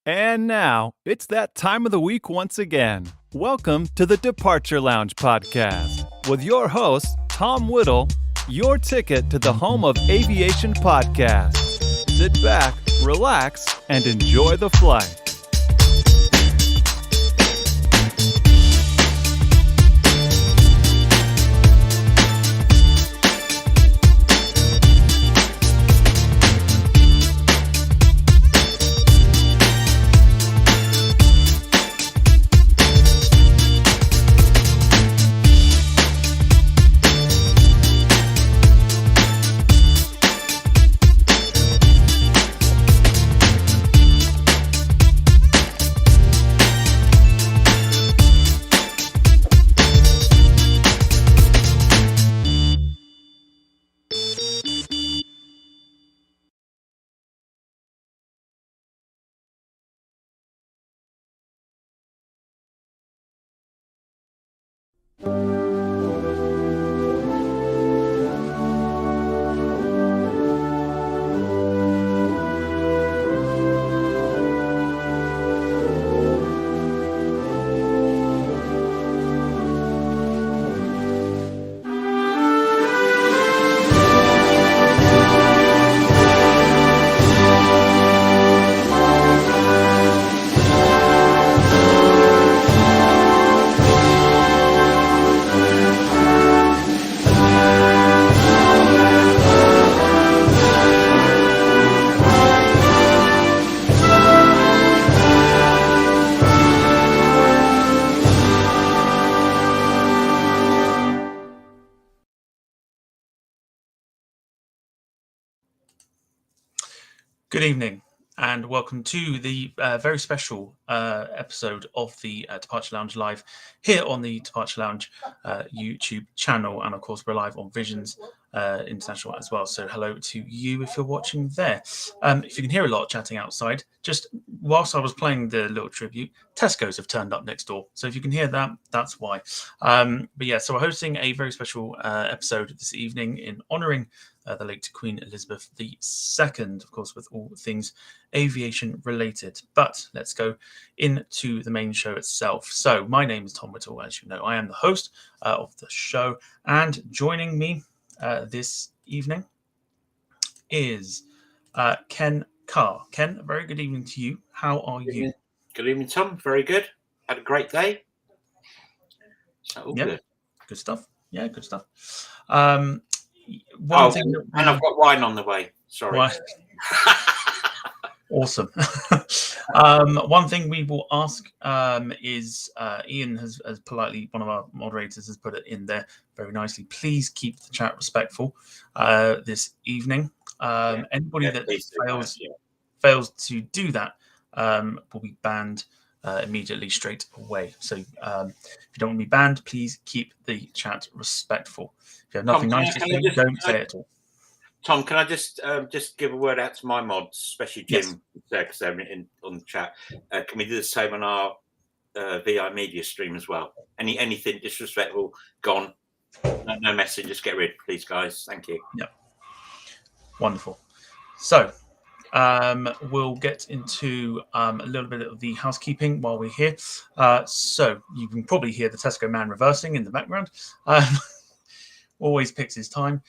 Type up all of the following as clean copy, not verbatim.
And now, it's that time of the week once again. Welcome to the Departure Lounge podcast with your host, Tom Whittle, your ticket to the home of aviation podcasts. Sit back, relax, and enjoy the flight. Good evening and welcome to the very special episode of the Departure Lounge Live here on the Departure Lounge YouTube channel, and of course we're live on Visions International as well, so hello to you if you're watching there. If you can hear a lot of chatting outside, just whilst I was playing the little tribute, Tesco's have turned up next door, so if you can hear that, that's why. But yeah, so we're hosting a very special episode this evening in honouring the late Queen Elizabeth II, of course, with all things aviation related. But let's go into the main show itself. So my name is Tom Whittle, as you know. I am the host of the show, and joining me this evening is Ken Carr. Ken, a very good evening to you. How are you? Good evening, Tom. Very good. Had a great day. So all good. Good stuff. Yeah, good stuff. And I've got wine on the way. Sorry. Awesome. One thing we will ask is Ian has politely, one of our moderators has put it in there very nicely. Please keep the chat respectful this evening. Anybody that fails to do that will be banned immediately straight away. So if you don't want to be banned, please keep the chat respectful. If you have nothing nice to say, don't say it at all. Tom, can I just give a word out to my mods, especially Jim, because they're on the chat. Can we do the same on our VI media stream as well? Anything disrespectful, gone. No message, just get rid, please, guys. Thank you. Yeah. Wonderful. So we'll get into a little bit of the housekeeping while we're here. So you can probably hear the Tesco man reversing in the background. Always picks his time.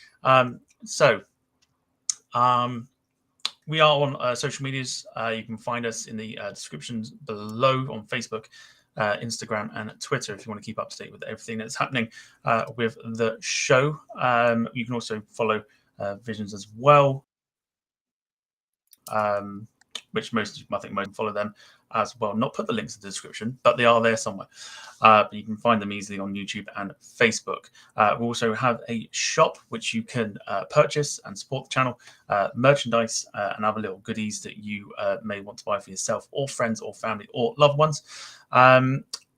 We are on social medias. You can find us in the descriptions below on Facebook, Instagram, and Twitter if you want to keep up to date with everything that's happening with the show. You can also follow Visions as well, which I think most follow them as well. Not put the links in the description, but they are there somewhere. But you can find them easily on YouTube and Facebook. We also have a shop which you can purchase and support the channel, merchandise and other little goodies that you may want to buy for yourself or friends or family or loved ones.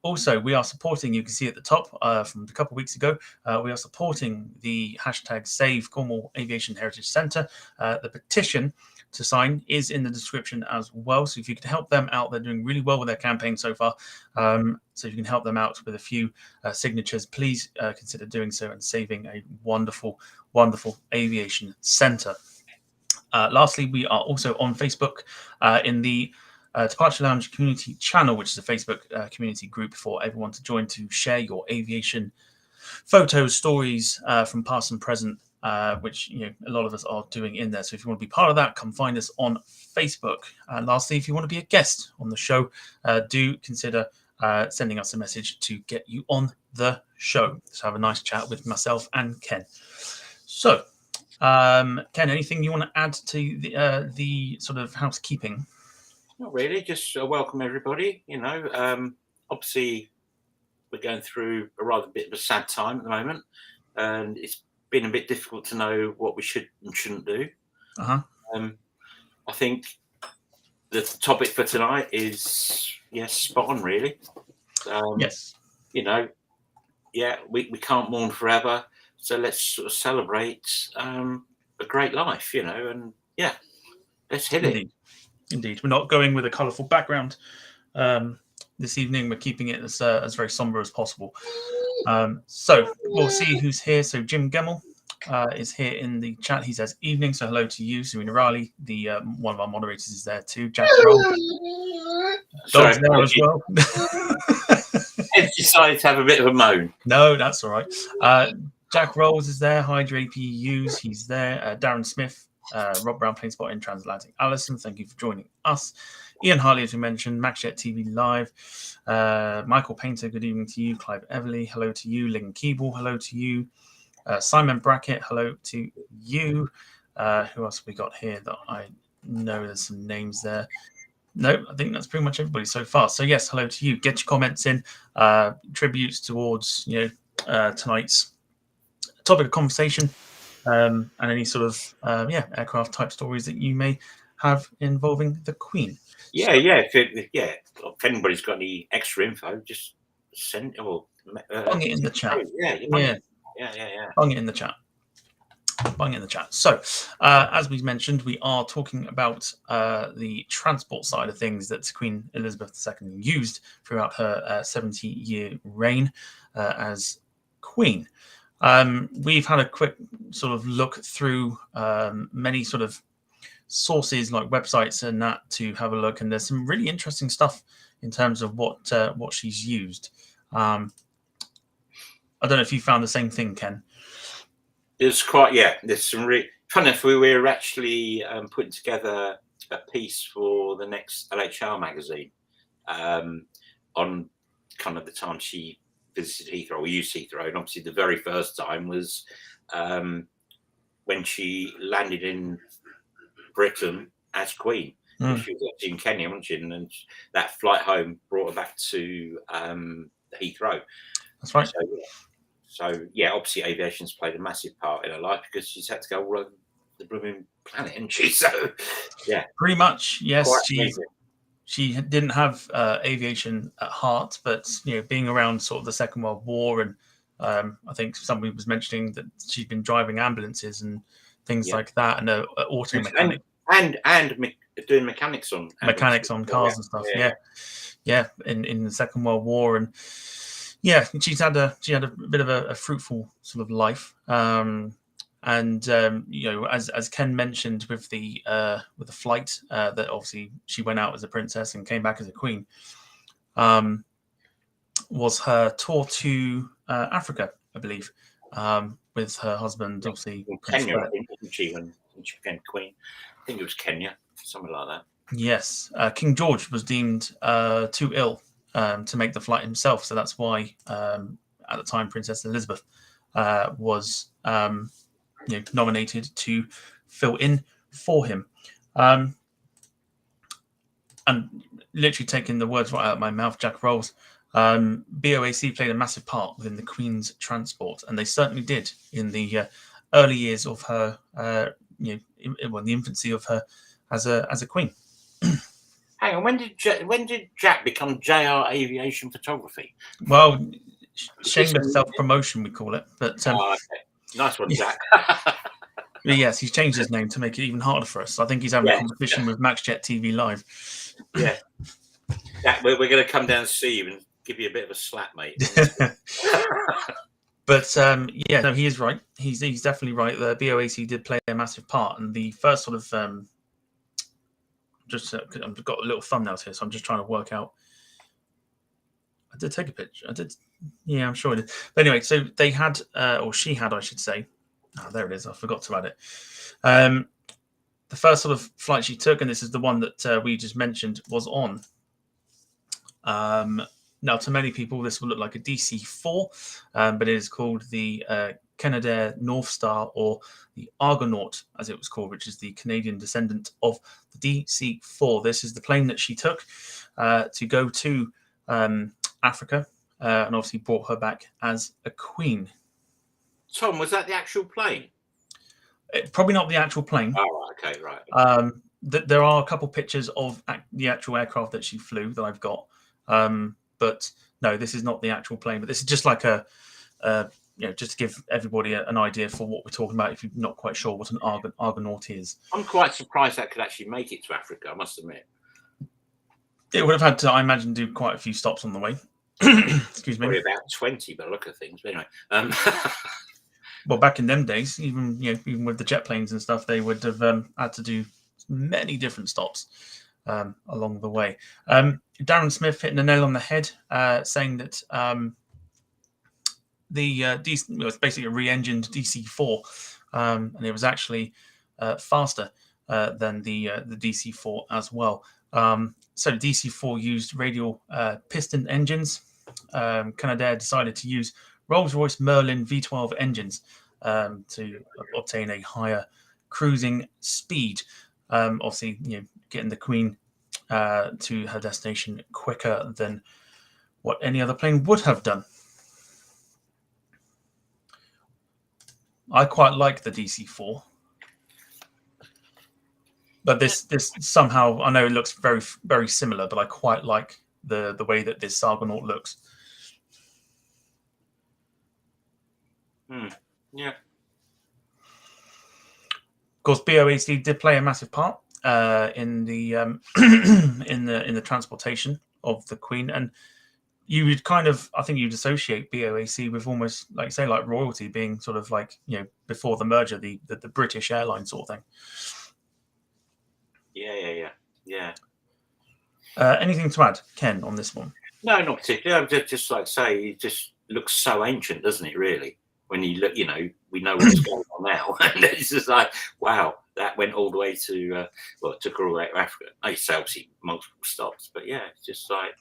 Also, we are supporting, you can see at the top from a couple of weeks ago, we are supporting the hashtag Save Cornwall Aviation Heritage Centre. The petition to sign is in the description as well. So if you can help them out, they're doing really well with their campaign so far. So if you can help them out with a few signatures, please consider doing so and saving a wonderful, wonderful aviation centre. Lastly, we are also on Facebook in the Departure Lounge community channel, which is a Facebook community group for everyone to join to share your aviation photos, stories from past and present, which a lot of us are doing in there. So if you want to be part of that, come find us on Facebook. And lastly, if you want to be a guest on the show, do consider sending us a message to get you on the show. So have a nice chat with myself and Ken. So, Ken, anything you want to add to the sort of housekeeping? Not really. Just welcome everybody. Obviously we're going through a rather bit of a sad time at the moment, and it's been a bit difficult to know what we should and shouldn't do. I think the topic for tonight is spot on, really. Yes. We can't mourn forever, so let's sort of celebrate a great life, and let's hit it. Indeed. We're not going with a colourful background this evening. We're keeping it as very sombre as possible. So we'll see who's here. So Jim Gemmell is here in the chat. He says evening, so hello to you. Serena Riley, the one of our moderators, is there too. Jack Roll. Dog's there as well. I've decided to have a bit of a moan. No, that's all right. Jack Rolls is there. Hydra APUs, he's there. Darren Smith, Rob Brown, Plain Spot in Transatlantic. Alison, thank you for joining us. Ian Harley, as we mentioned. MaxJet TV Live. Michael Painter, good evening to you. Clive Everly, hello to you. Ling Keeble, hello to you. Simon Brackett, hello to you. Who else have we got here that I know? There's some names there. No, I think that's pretty much everybody so far. So yes, hello to you. Get your comments in, tributes towards tonight's topic of conversation, and any sort of aircraft type stories that you may have involving the Queen. If anybody's got any extra info, just send or bung it in the chat. Bung it in the chat. Bung in the chat. So, as we mentioned, we are talking about the transport side of things that Queen Elizabeth II used throughout her 70-year reign as Queen. We've had a quick sort of look through many sort of sources like websites and that to have a look, and there's some really interesting stuff in terms of what she's used. I don't know if you found the same thing, Ken. It's quite, there's some really fun enough. We were actually putting together a piece for the next LHR magazine on kind of the time she visited Heathrow or used Heathrow, and obviously the very first time was when she landed in Britain as Queen. She was actually in Kenya, wasn't she? And that flight home brought her back to Heathrow. That's right. So obviously aviation's played a massive part in her life because she's had to go all over the blooming planet, hasn't she? So pretty much, yes. She didn't have aviation at heart, but being around sort of the Second World War, and I think somebody was mentioning that she'd been driving ambulances and things like that, and auto mechanic and doing mechanics on cars and stuff. In the Second World War, and she had a bit of a fruitful sort of life. As Ken mentioned with the flight, that obviously she went out as a princess and came back as a queen, was her tour to Africa, I believe, with her husband, obviously. Kenya, I think, wasn't she, when she became queen? I think it was Kenya, something like that. Yes, King George was deemed too ill to make the flight himself, so that's why at the time Princess Elizabeth was nominated to fill in for him. And literally taking the words right out of my mouth, Jack Rolls, BOAC played a massive part within the Queen's transport, and they certainly did in the early years of her, the infancy of her as a queen. Hang on, when did Jack become JR Aviation Photography? Well, shameless self-promotion, we call it. But okay. Nice one, Jack. But yes, he's changed his name to make it even harder for us. I think he's having a competition with MaxJet TV Live. Yeah. Jack, we're going to come down and see you and give you a bit of a slap, mate. But he is right. He's definitely right. The BOAC did play a massive part, and the first sort of I've got a little thumbnails here, so I'm just trying to work out. I did take a picture. I did. Yeah, I'm sure I did. But anyway, so they had, or she had, I should say. Oh, there it is. I forgot to add it. The first sort of flight she took, and this is the one that we just mentioned, was on. Now, to many people, this will look like a DC-4, but it is called the Canadair North Star, or the Argonaut, as it was called, which is the Canadian descendant of the DC-4. This is the plane that she took to go to Africa, and obviously brought her back as a queen. Tom, was that the actual plane? Probably not the actual plane. Oh, okay, right. There are a couple pictures of the actual aircraft that she flew that I've got. But no, this is not the actual plane. But this is just like just to give everybody an idea for what we're talking about if you're not quite sure what an Argonaut is. I'm quite surprised that could actually make it to Africa, I must admit. It would have had to, I imagine, do quite a few stops on the way. Excuse me. Probably about 20 by the look of things. But anyway. Well, back in them days, even with the jet planes and stuff, they would have had to do many different stops along the way. Darren Smith hitting the nail on the head, saying that it's basically a re-engined DC-4, and it was actually faster than the DC-4 as well. So the DC-4 used radial piston engines. Canadair decided to use Rolls-Royce Merlin V12 engines to obtain a higher cruising speed. Obviously, getting the Queen to her destination quicker than what any other plane would have done. I quite like the DC-4, but this somehow, I know it looks very, very similar, but I quite like the way that this Argonaut looks. Yeah. Of course, BOAC did play a massive part in the in the transportation of the Queen, and you would I think you'd associate BOAC with almost like royalty, being sort of like before the merger, the British airline sort of thing. Yeah. Anything to add, Ken, on this one? No, not particularly. Just like say, it just looks so ancient, doesn't it? Really, when you look, we know what's going on now, and it's just like, wow, that went all the way to it took her all the way to Africa. I say obviously multiple stops, but yeah, it's just like,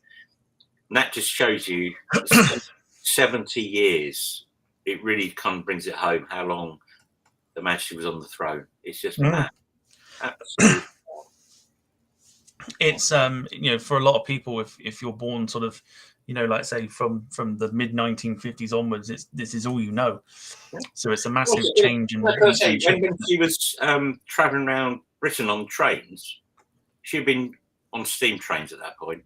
and that just shows you 70 years. It really kind of brings it home how long the Majesty was on the throne. It's just mad. Absolutely. It's for a lot of people, if you're born sort of like say from the mid 1950s onwards, this is all you know. So it's a massive change in. Like I say, when she was traveling around Britain on trains, she'd been on steam trains at that point.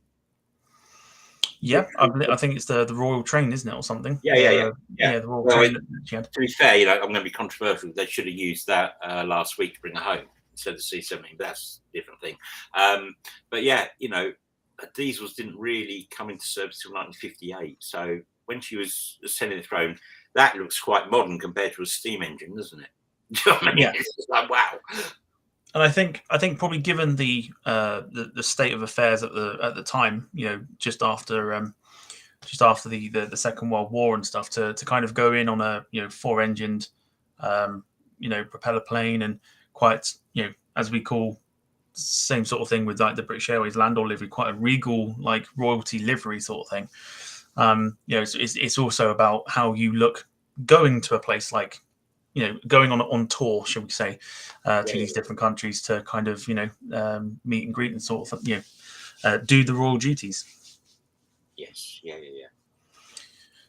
Yeah, I think it's the Royal Train, isn't it, or something? Yeah. The Royal Train that she had. To be fair, I'm going to be controversial. They should have used that last week to bring her home instead of C-17, but that's a different thing. But yeah, diesels didn't really come into service until 1958. So when she was ascending the throne, that looks quite modern compared to a steam engine, doesn't it? Do you know what I mean? Yeah. It's just like, wow. And I think probably given the state of affairs at the time, just after the Second World War and stuff, to kind of go in on a 4-engined propeller plane, and quite as we call same sort of thing with like the British Airways Landau livery, quite a regal like royalty livery sort of thing. It's also about how you look going to a place like going on tour, shall we say, to these different countries to kind of meet and greet and sort of do the royal duties. Yes, yeah.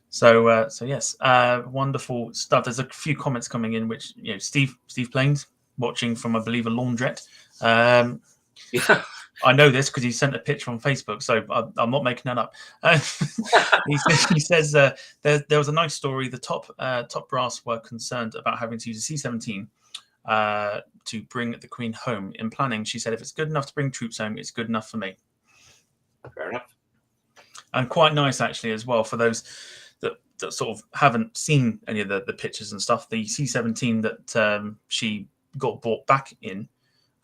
So yes, wonderful stuff. There's a few comments coming in, which Steve Plains watching from, I believe, a laundrette. I know this because he sent a picture on Facebook, so I'm not making that up. He says there was a nice story. The top brass were concerned about having to use a C-17 to bring the Queen home. In planning, she said, if it's good enough to bring troops home, it's good enough for me. Fair enough. And quite nice, actually, as well, for those that sort of haven't seen any of the pictures and stuff. The C-17 that she got brought back in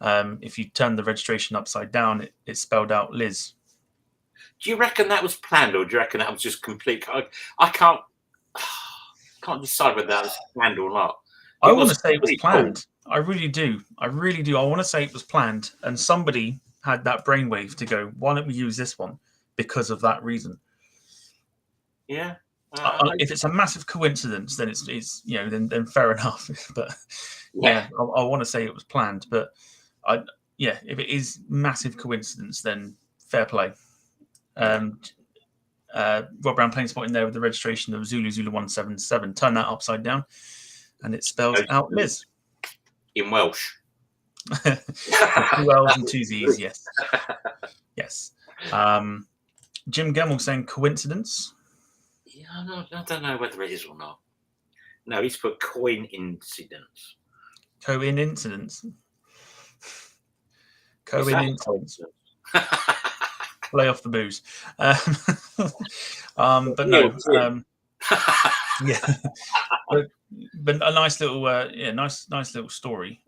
If you turn the registration upside down, it spelled out Liz. Do you reckon that was planned, or do you reckon that was just complete? I can't decide whether that was planned or not. I want to say it was pretty planned. Cool. I really do. I want to say it was planned, and somebody had that brainwave to go, why don't we use this one because of that reason? Yeah. If it's a massive coincidence, then it's then fair enough. But yeah, I want to say it was planned. But if it is massive coincidence, then fair play. Rob Brown plane spotting there with the registration of Zulu 177. Turn that upside down, and it spells out Liz in Welsh. 2 L's and 2 Z's. Yes, yes. Jim Gemmell saying coincidence. Yeah, I don't know whether it is or not. No, he's put coin incidents. Coincidence. Lay off the booze. But no. Yeah. But a nice little, nice little story.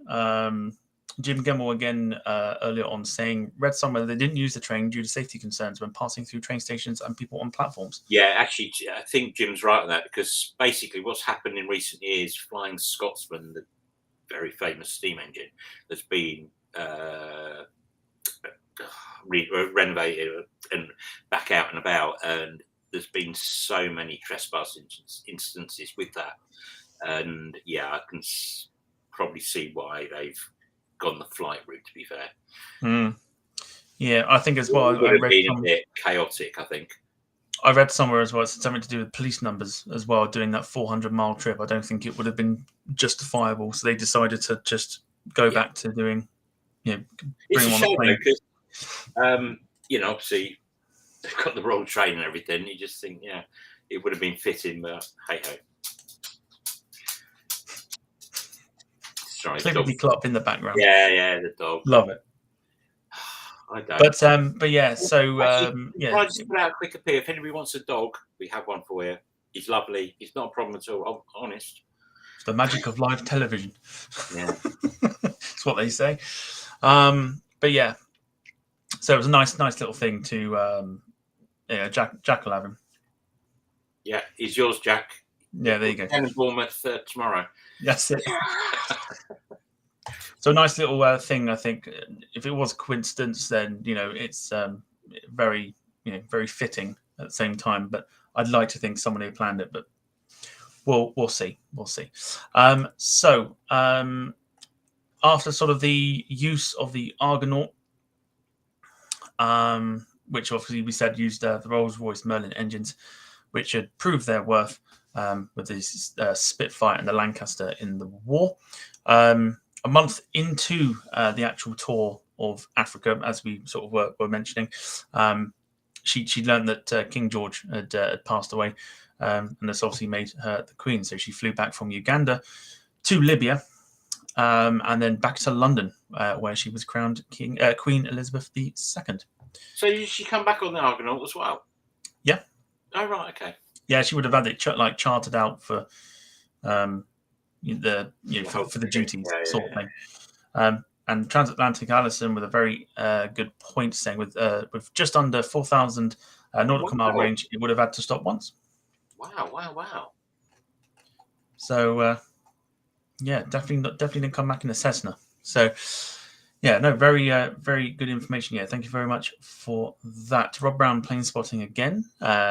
Jim Gemmell again earlier on saying, read somewhere they didn't use the train due to safety concerns when passing through train stations and people on platforms. Yeah, actually, I think Jim's right on that, because basically what's happened in recent years, Flying Scotsman, the very famous steam engine, that's been renovated and back out and about, and there's been so many trespass instances with that. And yeah, I can probably see why they've gone the flight route, to be fair. Yeah, I think as well. I read been a bit chaotic, I think. I read somewhere as well, it's something to do with police numbers as well, doing that 400-mile trip. I don't think it would have been justifiable, so they decided to just go back to doing, bring it's them on the plane. Because, obviously they've got the wrong train and everything. You just think, it would have been fitting, but hey ho. Sorry, Clippity clop in the background. Yeah, the dog. Love it. I don't. But yeah. So Can I just put out a quick appeal? If anybody wants a dog, we have one for you. He's lovely. He's not a problem at all. I'm honest. It's the magic of live television. Yeah, that's what they say. But yeah. So it was a nice little thing to. Jack will have him. Yeah, he's yours, Jack. Yeah, there you go. And Bournemouth tomorrow. That's it. So a nice little thing, I think. If it was a coincidence, then it's very fitting at the same time. But I'd like to think somebody had planned it, but we'll see. So after sort of the use of the Argonaut, which obviously we said used the Rolls-Royce Merlin engines, which had proved their worth with the Spitfire and the Lancaster in the war. A month into the actual tour of Africa, as we sort of were mentioning, she learned that King George had passed away, and this obviously made her the Queen. So she flew back from Uganda to Libya, and then back to London, where she was crowned Queen Elizabeth II. So did she come back on the Argonaut as well? Yeah. Oh, right, okay. Yeah, she would have had it chartered out for for the duties sort of thing. And Transatlantic Allison with a very good point, saying with just under 4,000 nautical mile range, it would have had to stop once. Wow. So definitely didn't come back in a Cessna. So yeah, no, very good information. Yeah, thank you very much for that. Rob Brown plane spotting again,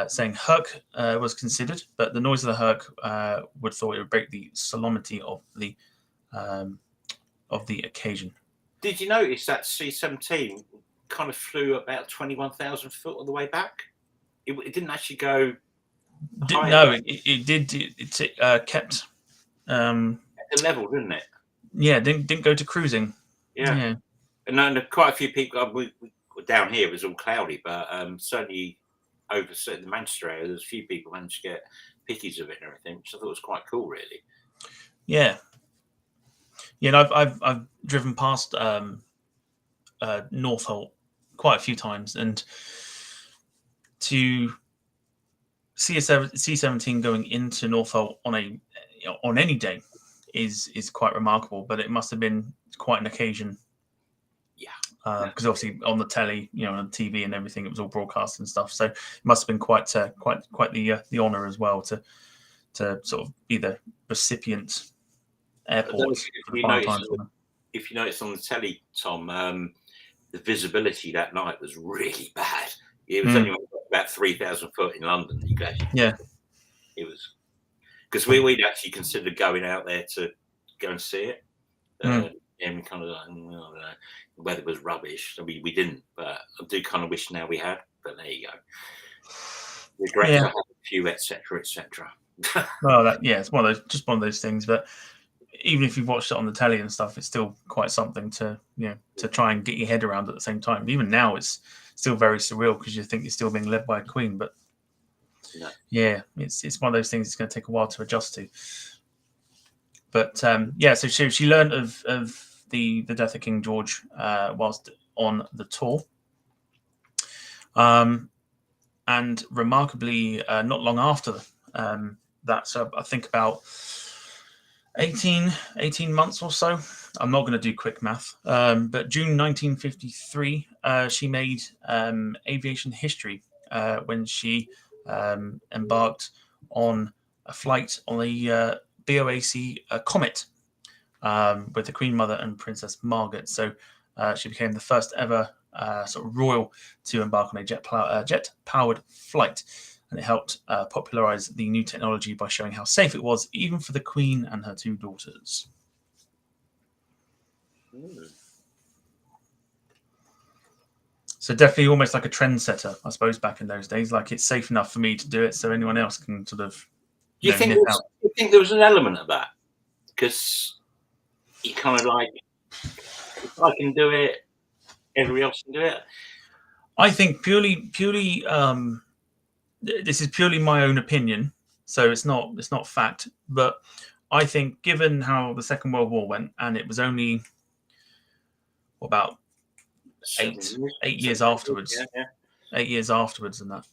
saying Herc was considered, but the noise of the Herc would thought it would break the solemnity of the occasion. Did you notice that C-17 kind of flew about 21,000 foot on the way back? It didn't actually go. No, it did. It kept at the level, didn't it? Yeah, didn't go to cruising. Yeah. And then quite a few people. We down here it was all cloudy, but certainly over the Manchester area, there's a few people managed to get pickies of it and everything, which I thought was quite cool, really. Yeah. Yeah, and I've driven past Northolt quite a few times, and to see a C-17 going into Northolt on any day is quite remarkable. But it must have been quite an occasion because obviously on the telly, on TV and everything, it was all broadcast and stuff. So it must have been quite the honour as well to sort of be the recipient airport. If you notice on the telly, Tom, the visibility that night was really bad. It was only about 3,000 foot in London. You could actually, it was because we'd actually considered going out there to go and see it. And we kind of like, I don't know, the weather was rubbish, so we didn't. But I do kind of wish now we had. But there you go. Regret to have a few, etc., etc. Well, it's one of those things. But even if you've watched it on the telly and stuff, it's still quite something to to try and get your head around at the same time. Even now, it's still very surreal because you think you're still being led by a queen. But it's one of those things. It's going to take a while to adjust to. But so she learned of the death of King George whilst on the tour. And remarkably, not long after that, so I think about 18 months or so. I'm not going to do quick math, but June 1953, she made aviation history when she embarked on a flight on the BOAC Comet with the Queen Mother and Princess Margaret. So she became the first ever sort of royal to embark on a jet-powered flight, and it helped popularize the new technology by showing how safe it was, even for the Queen and her two daughters. So definitely almost like a trendsetter, I suppose, back in those days. Like, it's safe enough for me to do it, so anyone else can sort of. Do you think there was an element of that? Because you kind of like, if I can do it, everybody else can do it. I think purely. This is purely my own opinion, so it's not fact. But I think, given how the Second World War went, and it was only about 8 years afterwards. 8 years afterwards, and that.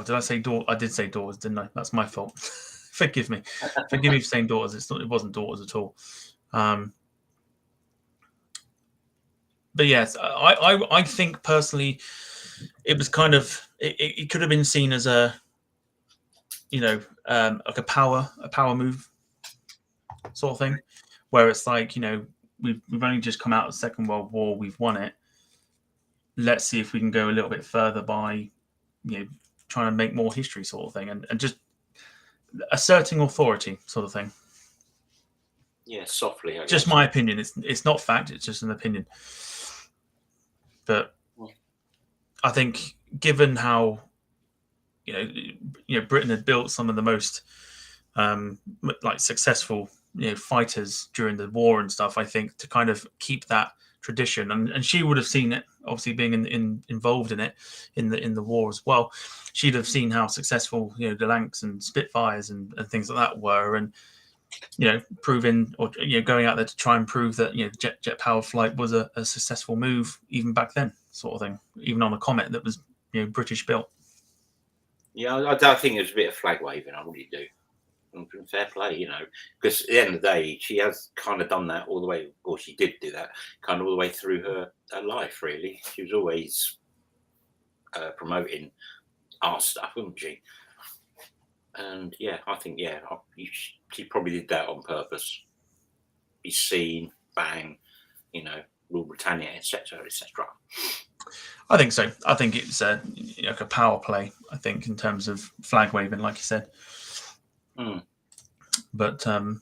Did I say daughters? I did say daughters, didn't I? That's my fault. Forgive me for saying daughters. It wasn't daughters at all. But yes, I think personally, it was kind of it could have been seen as a like a power move sort of thing, where it's like, we've only just come out of the Second World War, we've won it. Let's see if we can go a little bit further by trying to make more history sort of thing, and just asserting authority sort of thing. Yeah, softly. Just my opinion. It's not fact. It's just an opinion. But I think, given how Britain had built some of the most like successful fighters during the war and stuff, I think to kind of keep that tradition, and she would have seen it, obviously being involved in it in the war as well. She'd have seen how successful Galanks and Spitfires and things like that were, and proving, or going out there to try and prove that jet powered flight was a successful move even back then, sort of thing, even on a Comet that was British built. Yeah, I think it was a bit of flag waving. I really do. Fair play, because at the end of the day, she has kind of done that all the way, or she did do that kind of all the way through her life, really. She was always promoting our stuff, wasn't she? And I think, she probably did that on purpose. Be seen, bang, Rule Britannia, etc., etc. I think so. I think it's like a power play, I think, in terms of flag waving, like you said. But so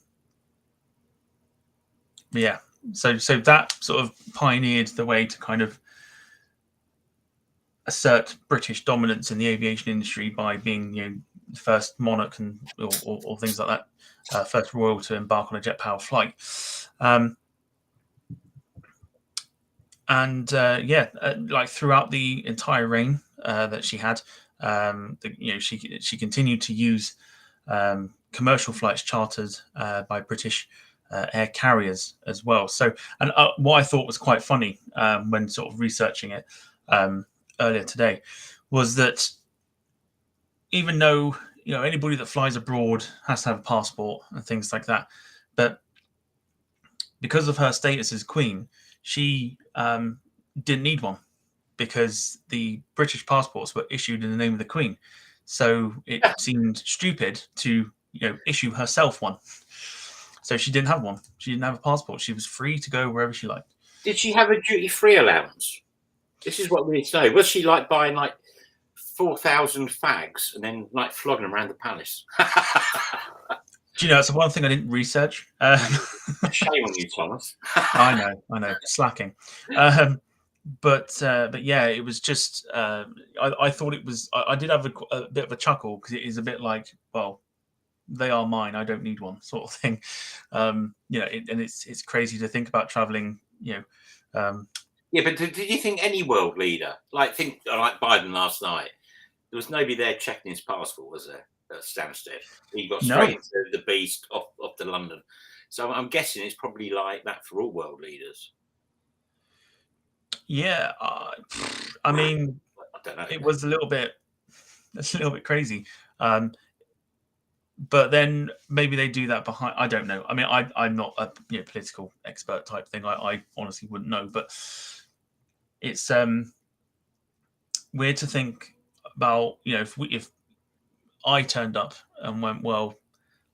that sort of pioneered the way to kind of assert British dominance in the aviation industry by being the first monarch and or things like that, first royal to embark on a jet powered flight. Like throughout the entire reign that she had, she continued to use commercial flights chartered by British air carriers as well. So, and what I thought was quite funny when sort of researching it earlier today was that, even though anybody that flies abroad has to have a passport and things like that, but because of her status as queen, she didn't need one because the British passports were issued in the name of the Queen. So it seemed stupid to issue herself one. So she didn't have one. She didn't have a passport. She was free to go wherever she liked. Did she have a duty-free allowance? This is what we need to know. Was she like buying like 4,000 fags and then like flogging them around the palace? Do you know, it's the one thing I didn't research. Shame on you, Thomas. I know, slacking. But yeah, it was just. I thought it was. I did have a bit of a chuckle because it is a bit like, well, they are mine. I don't need one, sort of thing. And it's crazy to think about traveling. Yeah, but did you think any world leader, like Biden last night, there was nobody there checking his passport, was there? At Stansted, he got straight into the beast off to London. So I'm guessing it's probably like that for all world leaders. Yeah, I mean, I don't know. It was a little bit crazy. But then maybe they do that behind. I don't know. I mean, I'm not a political expert type thing. I honestly wouldn't know. But it's weird to think about. If I turned up and went, well,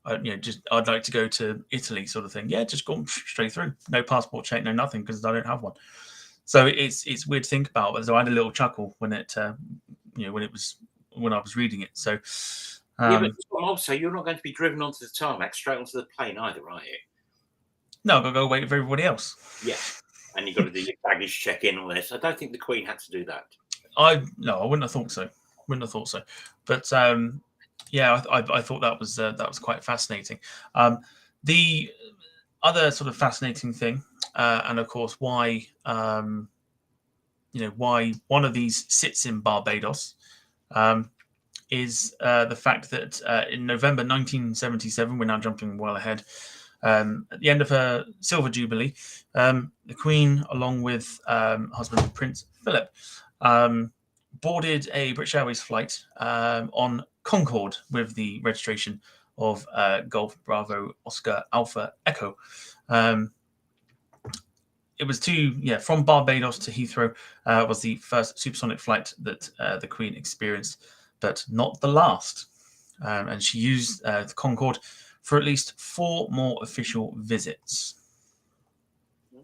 I'd like to go to Italy, sort of thing. Yeah, just go straight through. No passport check, no nothing, because I don't have one. So it's weird to think about. But so I had a little chuckle when it when I was reading it. So. Yeah, but also you're not going to be driven onto the tarmac straight onto the plane either, are you? No, I've got to go wait for everybody else. Yeah, and you've got to do your baggage check-in and all this. I don't think the Queen had to do that. I wouldn't have thought so. But yeah, I thought that was quite fascinating. The other sort of fascinating thing, and of course why why one of these sits in Barbados. Is the fact that in November 1977, we're now jumping well ahead, at the end of her Silver Jubilee, the Queen, along with husband Prince Philip, boarded a British Airways flight on Concorde with the registration of Golf Bravo Oscar Alpha Echo. It was from Barbados to Heathrow was the first supersonic flight that the Queen experienced, but not the last. And she used the Concorde for at least 4 more official visits.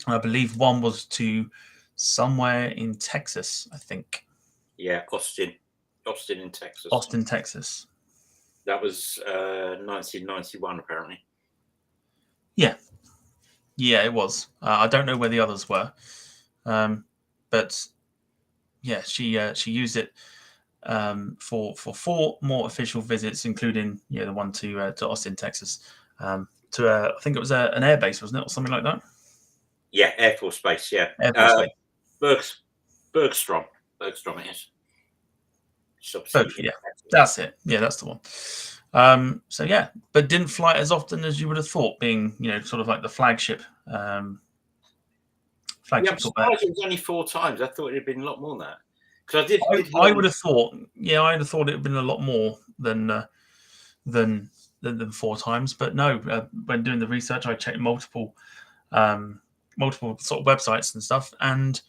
I believe one was to somewhere in Texas, I think. Yeah, Austin in Texas. Austin, Texas. That was 1991, apparently. Yeah, it was. I don't know where the others were, but yeah, she used it for 4 more official visits, including the one to Austin, Texas, to I think it was an airbase, wasn't it, or something like that? Yeah, Air Force Base. Yeah, Bergstrom it is. Yeah, that's it. Yeah, that's the one. So yeah, but didn't fly as often as you would have thought, being sort of like the flagship. I'm surprised it was only 4 times. I thought it had been a lot more than that. Because I would have thought, I'd have thought it had been a lot more than 4 times. But no, when doing the research, I checked multiple sort of websites and stuff, and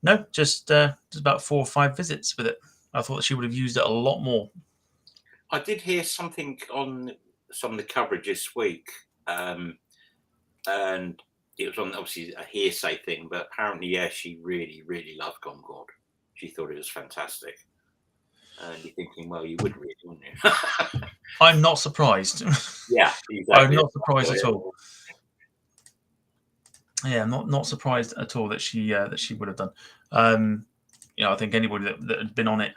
no, just about 4 or 5 visits with it. I thought that she would have used it a lot more. I did hear something on some of the coverage this week, and it was on obviously a hearsay thing, but apparently, she really, really loved Concorde. She thought it was fantastic. And you're thinking, well, you would really, wouldn't you? I'm not surprised. Yeah, exactly. I'm not surprised at all. Yeah, not surprised at all that she would have done. I think anybody that had been on it,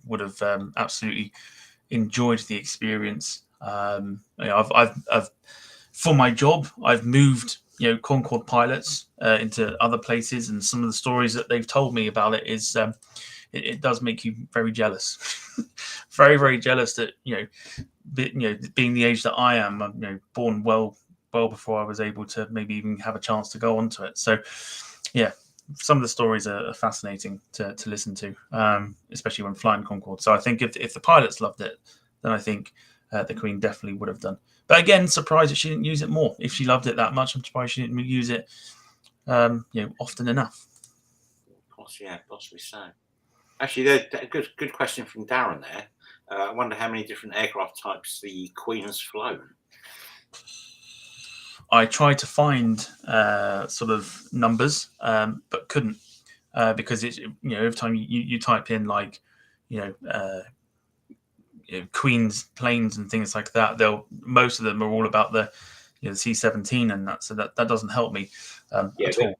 would have absolutely enjoyed the experience. I've for my job, I've moved Concorde pilots into other places, and some of the stories that they've told me about it is it does make you very jealous. Very, very jealous that being the age that I am, I'm born well before I was able to maybe even have a chance to go onto it. So yeah, some of the stories are fascinating to listen to, especially when flying Concorde. So I think if the pilots loved it, then I think the Queen definitely would have done. But again, surprised that she didn't use it more. If she loved it that much, I'm surprised she didn't use it often enough. Possibly so. Actually, there's a good question from Darren there. I wonder how many different aircraft types the Queen has flown. I tried to find sort of numbers, but couldn't because it's every time you type in like Queen's planes and things like that, most of them are all about the C-17 and that, so that doesn't help me at all.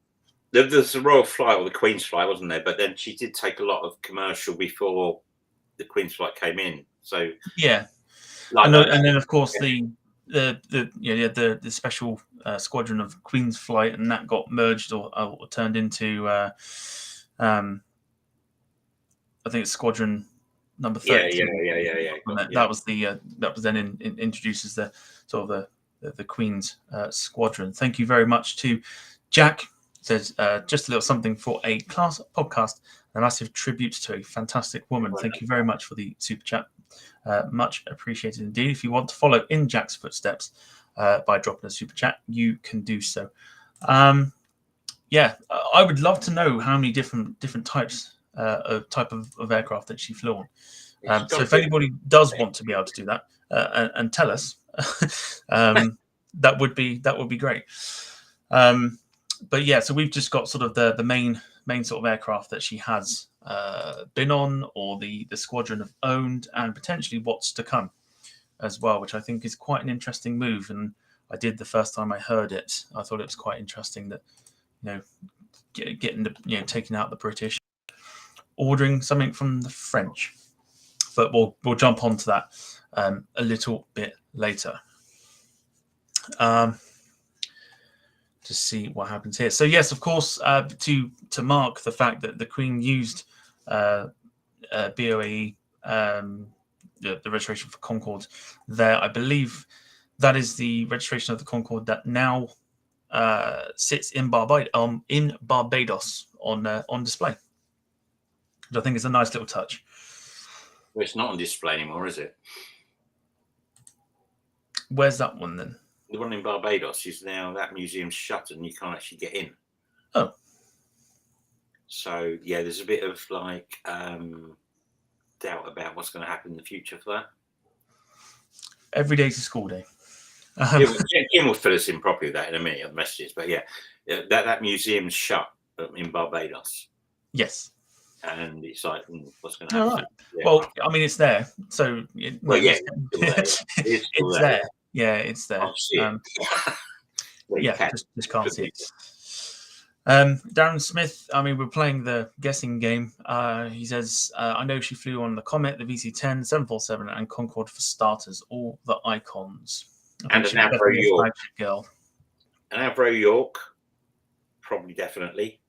There's the Royal Flight or the Queen's Flight, wasn't there? But then she did take a lot of commercial before the Queen's Flight came in. So yeah, and then of course the special squadron of Queen's Flight, and that got merged or turned into I think it's Squadron number 30. Yeah. That was then introduces the sort of the Queen's Squadron. Thank you very much to Jack. Says just a little something for a class podcast, a massive tribute to a fantastic woman. Thank you very much for the super chat. Much appreciated indeed. If you want to follow in Jack's footsteps by dropping a super chat, you can do so. I would love to know how many different types of aircraft that she flew on. So if anybody does want to be able to do that and tell us, that would be great. But yeah, so we've just got sort of the main sort of aircraft that she has been on, or the squadron have owned, and potentially what's to come as well, which I think is quite an interesting move. And I did the first time I heard it. I thought it was quite interesting that taking out the British, ordering something from the French. But we'll jump onto that a little bit later. To see what happens here. So yes, of course, to mark the fact that the Queen used BOAE, the registration for Concorde there. I believe that is the registration of the Concorde that now sits in Barbados on display, which I think is a nice little touch. Well, it's not on display anymore, is it? Where's that one then? The one in Barbados is now, that museum's shut and you can't actually get in. Oh. So, yeah, there's a bit of like doubt about what's going to happen in the future for that. Every day's a school day. Jim will fill us in properly with that in a minute on the messages. But yeah, that museum's shut in Barbados. Yes. And it's like, what's going to happen? Right. Yeah. Well, I mean, it's there. So, it's there. Yeah, it's there. Just can't see it. Darren Smith, I mean, we're playing the guessing game. He says, I know she flew on the Comet, the VC-10, 747, and Concorde for starters, all the icons. And an Avro York. Girl. An Avro York, probably, definitely.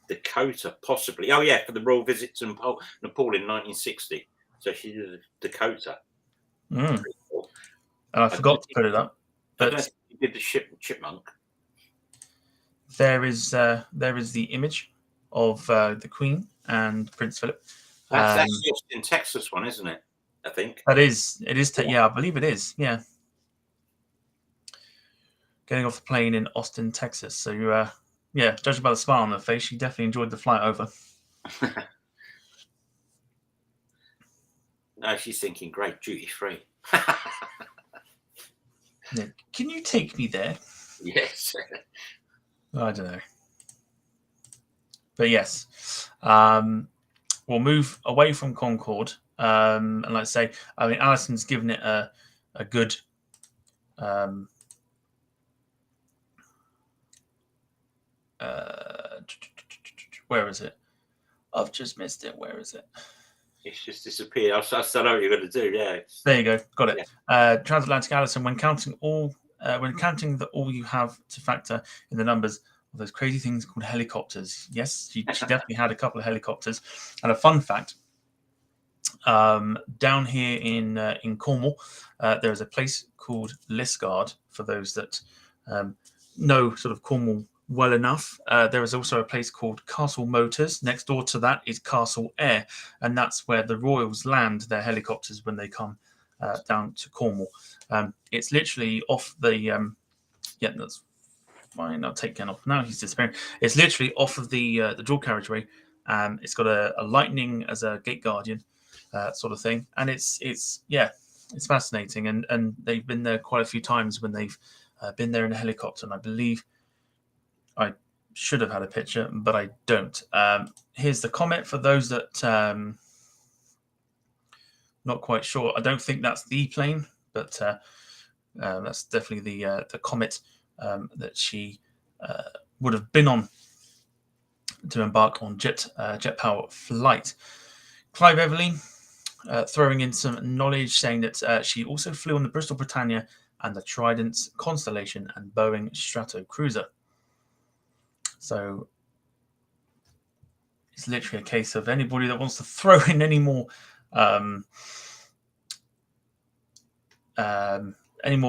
Dakota, possibly. Oh, yeah, for the Royal Visit to Nepal in 1960. So she did a Dakota. Cool. And I forgot to put it up. But you did the chipmunk. There is the image of the Queen and Prince Philip. That's the Austin, Texas one, isn't it? I think that is. It is. Yeah, I believe it is. Yeah. Getting off the plane in Austin, Texas. So judging by the smile on her face, she definitely enjoyed the flight over. No, she's thinking great, duty free. Yeah. Can you take me there? Yes. I don't know. But yes, we'll move away from Concorde. And like I say, I mean, Alison's given it a good where is it? I've just missed it. Where is it? It's just disappeared. I don't know what you're going to do. Yeah. There you go. Got it. Yeah. Transatlantic Alison, when counting all you have to factor in the numbers of those crazy things called helicopters. Yes, she definitely had a couple of helicopters. And a fun fact, down here in Cornwall, there is a place called Liskeard, for those that know sort of Cornwall well enough. There is also a place called Castle Motors. Next door to that is Castle Air, and that's where the Royals land their helicopters when they come down to Cornwall. It's literally off the that's fine. I'll take Ken off. Now he's disappearing. It's literally off of the dual carriageway. It's got a lightning as a gate guardian sort of thing. And it's fascinating. And they've been there quite a few times when they've been there in a helicopter. And I believe I should have had a picture, but I don't. Here's the comet for those that not quite sure. I don't think that's the plane, but that's definitely the comet that she would have been on to embark on jet power flight. Clive Everly throwing in some knowledge, saying that she also flew on the Bristol Britannia and the Trident's Constellation and Boeing Strato Cruiser. So it's literally a case of anybody that wants to throw in any more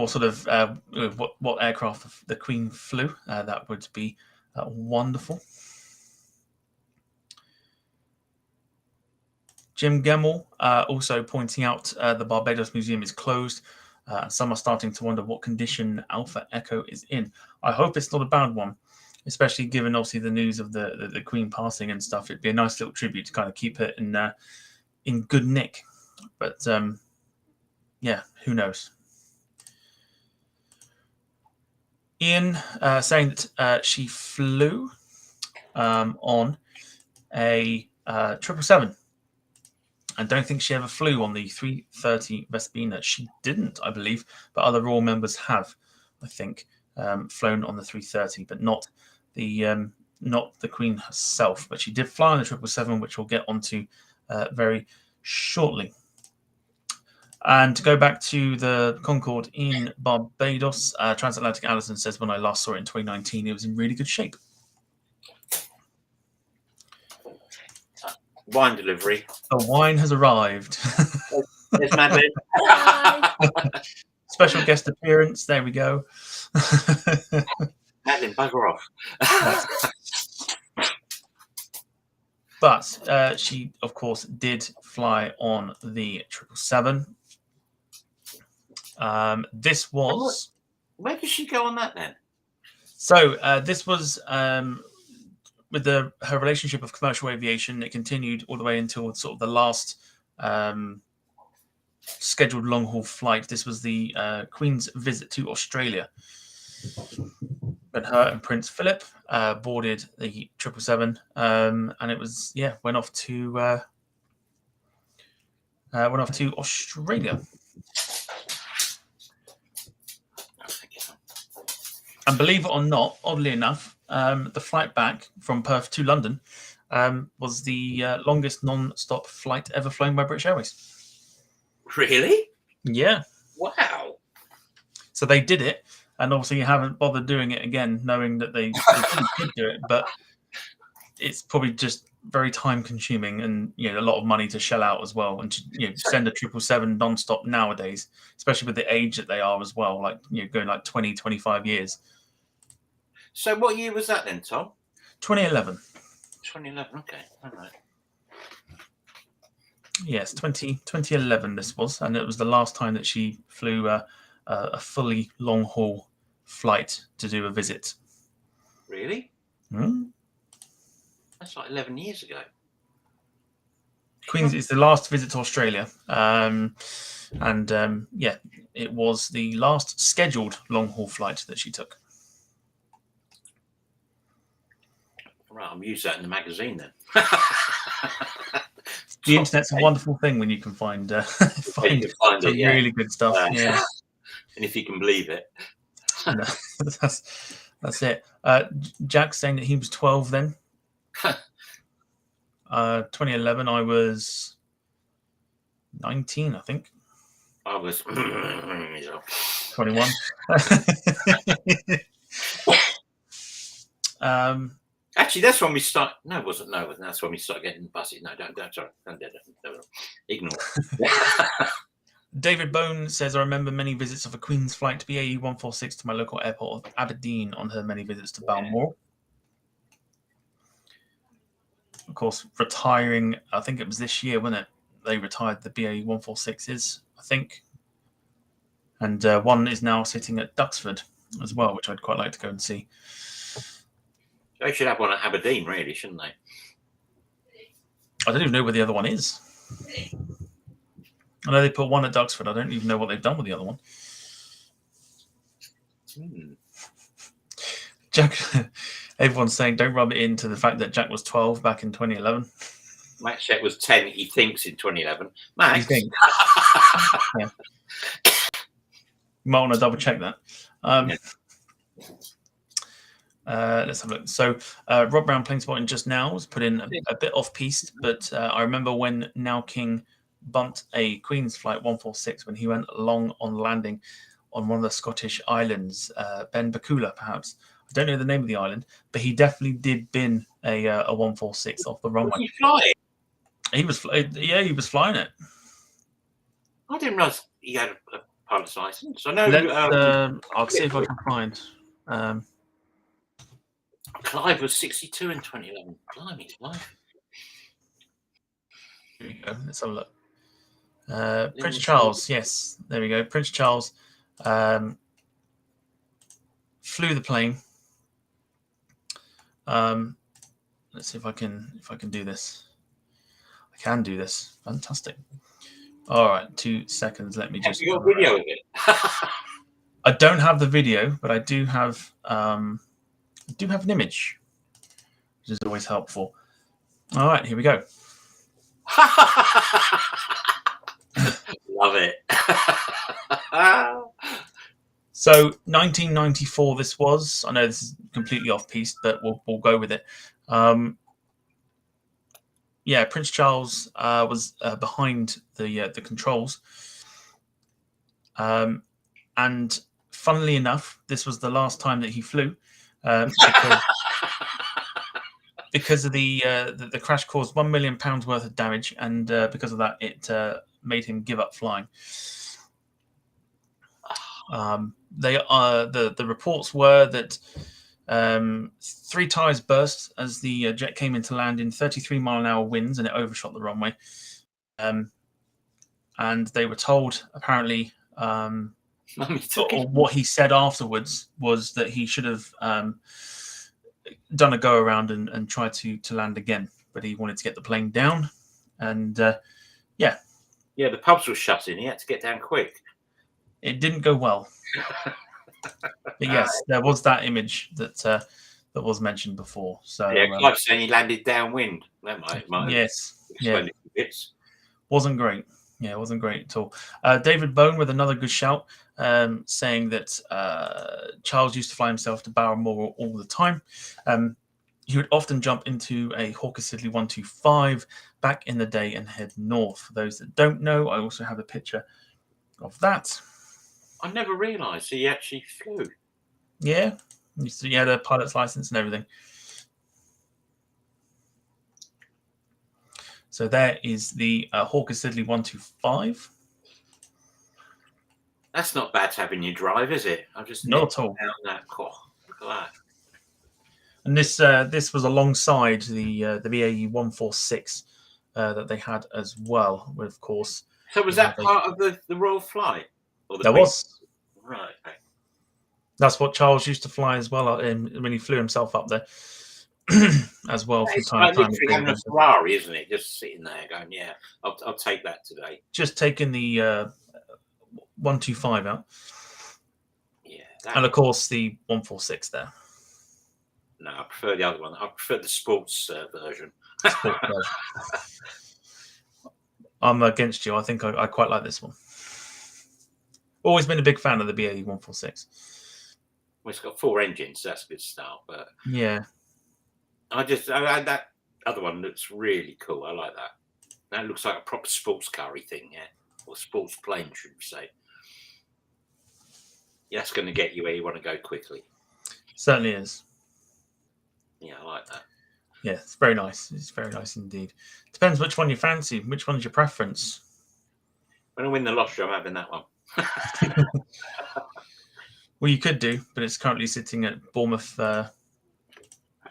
sort of what aircraft the Queen flew, that would be wonderful. Jim Gemmell also pointing out the Barbados Museum is closed. Some are starting to wonder what condition Alpha Echo is in. I hope it's not a bad one, especially given obviously the news of the Queen passing and stuff. It'd be a nice little tribute to kind of keep it in good nick. But who knows? Ian saying that she flew on a 777. I don't think she ever flew on the 330 Vespina. She didn't, I believe, but other Royal members have, I think, flown on the 330, but not the Queen herself. But she did fly on the 777, which we'll get onto very shortly. And to go back to the Concorde in Barbados, Transatlantic Allison says, when I last saw it in 2019, it was in really good shape. Wine delivery. The wine has arrived. There's Madeline. Special guest appearance. There we go. Madeline, bugger off. But she, of course, did fly on the 777. This was... Where did she go on that then? So this was... with her relationship of commercial aviation, it continued all the way until sort of the last scheduled long-haul flight. This was the Queen's visit to Australia. When her and Prince Philip boarded the 777, and it was went off to Australia. And believe it or not, oddly enough, the flight back from Perth to London was the longest non-stop flight ever flown by British Airways. Really? Yeah. Wow. So they did it, and obviously you haven't bothered doing it again, knowing that they could do it, but it's probably just very time-consuming and a lot of money to shell out as well, and to send a 777 non-stop nowadays, especially with the age that they are as well, like going like 20, 25 years. So what year was that then, Tom? 2011. 2011, okay. All right. Yes, 2011 this was, and it was the last time that she flew a fully long-haul flight to do a visit. Really? Mm. That's like 11 years ago. Queen's is the last visit to Australia. It was the last scheduled long-haul flight that she took. Right, I'm using that in the magazine then. The internet's a wonderful thing when you can find really good stuff. Yeah. And if you can believe it. No, that's it. Jack's saying that he was 12 then. 2011, I was 19, I think. I was 21. Actually, that's when we start. No, it wasn't. No, that's when we start getting the buses. No, don't. Sorry, don't. Ignore. David Bone says, I remember many visits of a Queen's flight BAE 146 to my local airport of Aberdeen on her many visits to Balmoral. Of course, retiring, I think it was this year, wasn't it? They retired the BAE 146s, I think. And one is now sitting at Duxford as well, which I'd quite like to go and see. They should have one at Aberdeen, really, shouldn't they? I don't even know where the other one is. I know they put one at Duxford. I don't even know what they've done with the other one. Jack, everyone's saying don't rub it into the fact that Jack was 12 back in 2011. Max Shet was 10, he thinks, in 2011. Max? Yeah. You might want to double check that. Let's have a look. So Rob Brown playing spotting just now was put in a bit off-piste, but I remember when Now King bumped a Queen's Flight 146 when he went long on landing on one of the Scottish islands, Ben Bakula, perhaps. I don't know the name of the island, but he definitely did bin a 146 off the runway. Was he flying? He was flying it. I didn't realise he had a pilot's license. I know. I'll see if I can find. Clive was 62 in 2011. Blimey, Clive. Here we go. Let's have a look. Prince Charles, yes, there we go. Prince Charles flew the plane. Let's see if I can do this. I can do this. Fantastic. All right, 2 seconds. Let me just. Have you got video of it? I don't have the video, but I do have. an image, which is always helpful. All right, here we go. Love it. So 1994 this was. I know this is completely off-piste, but we'll go with it. Yeah, Prince Charles was behind the controls. And funnily enough, this was the last time that he flew. Because of the crash caused £1 million worth of damage, and because of that, it made him give up flying. The reports were that 3 tires burst as the jet came into land in 33-mile-an-hour winds, and it overshot the runway. And they were told, apparently, or what he said afterwards was that he should have done a go around and tried to land again, but he wanted to get the plane down, and the pubs were shutting. He had to get down quick. It didn't go well. But yes, there was that image that was mentioned before. So Clive saying he landed downwind. That might yes, explain a few bits. Wasn't great. Yeah, it wasn't great at all. David Bone with another good shout, saying that Charles used to fly himself to Barrowmore all the time. He would often jump into a Hawker Siddeley 125 back in the day and head north. For those that don't know, I also have a picture of that. I never realised he actually flew. Yeah, he had a pilot's license and everything. So there is the Hawker Siddeley 125. That's not bad to have in your drive, is it? I've just not at all. That. Oh, look at that. And this was alongside the BAE 146 that they had as well, of course. So was that part of the Royal Flight? There was. Right. Okay. That's what Charles used to fly as well when he flew himself up there. As well from time to time. It's like a Ferrari, isn't it? Just sitting there going, yeah, I'll take that today. Just taking the 125 out. Yeah. And of course the 146 there. No, I prefer the other one. I prefer the sports version. I'm against you. I think I quite like this one. Always been a big fan of the BAE 146. Well, it's got 4 engines, so that's a good start. But yeah. That other one looks really cool. I like that. That looks like a proper sports car-y thing, yeah. Or sports plane, should we say. Yeah, that's going to get you where you want to go quickly. Certainly is. Yeah, I like that. Yeah, it's very nice. It's very nice indeed. Depends which one you fancy. Which one's your preference? When I win the lottery, I'm having that one. Well, you could do, but it's currently sitting at Bournemouth.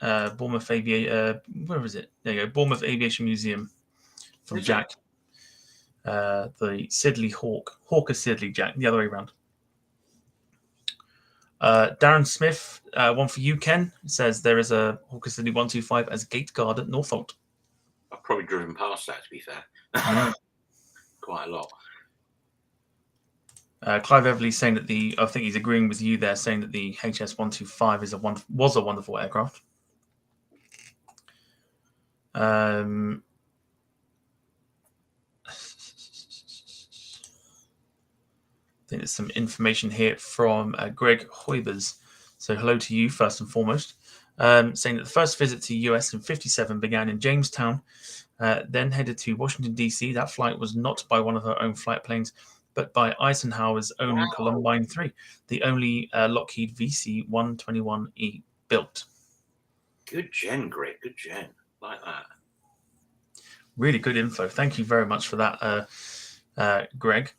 Bournemouth where is it? There you go. Bournemouth Aviation Museum from Jack. The Siddeley Hawker Siddeley Jack, the other way around. Darren Smith, one for you, Ken, says there is a Hawker Siddeley 125 as gate guard at Northolt. I've probably driven past that, to be fair. Quite a lot. Clive Everly saying that I think he's agreeing with you there, saying that the HS 125 was a wonderful aircraft. I think there's some information here from Greg Hoybers. So hello to you first and foremost. Saying that the first visit to the US in 1957 began in Jamestown, then headed to Washington, D.C. That flight was not by one of her own flight planes, but by Eisenhower's own Columbine 3, the only Lockheed VC-121E built. Good gen, Greg. Good gen. Like that. Really good info. Thank you very much for that, Greg.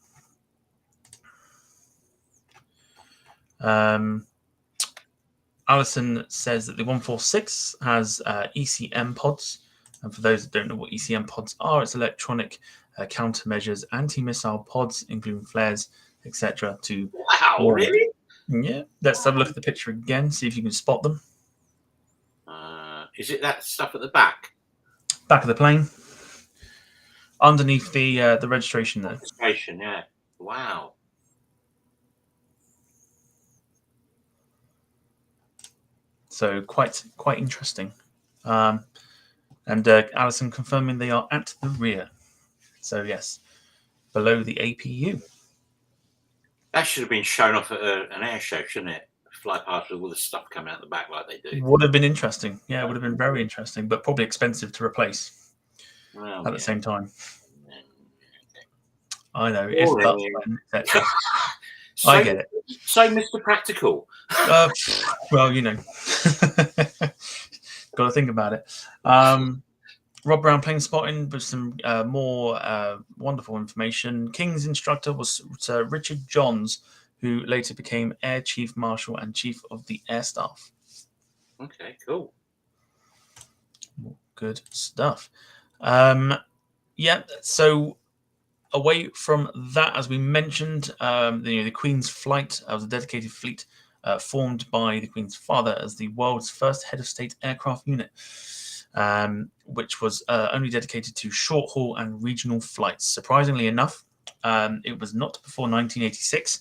Alison says that the 146 has ECM pods. And for those that don't know what ECM pods are, it's electronic countermeasures, anti-missile pods, including flares, etc. To Wow, really? Yeah. Let's have a look at the picture again, see if you can spot them. Is it that stuff at the back? Back of the plane. Underneath the registration there. Registration, yeah. Wow. So quite interesting. And Alison confirming they are at the rear. So yes, below the APU. That should have been shown off at an air show, shouldn't it? Fly past with all the stuff coming out the back like they do. Would have been interesting. Yeah, it would have been very interesting, but probably expensive to replace at the same time. I know. If etc. I get it. So, Mr. Practical. Well, you know. Got to think about it. Rob Brown plane spotting with some more wonderful information. King's instructor was Sir Richard Johns, who later became Air Chief Marshal and Chief of the Air Staff. Okay, cool. Good stuff. Yeah, so away from that, as we mentioned, the Queen's Flight was a dedicated fleet formed by the Queen's father as the world's first head of state aircraft unit, which was only dedicated to short-haul and regional flights. Surprisingly enough, it was not before 1986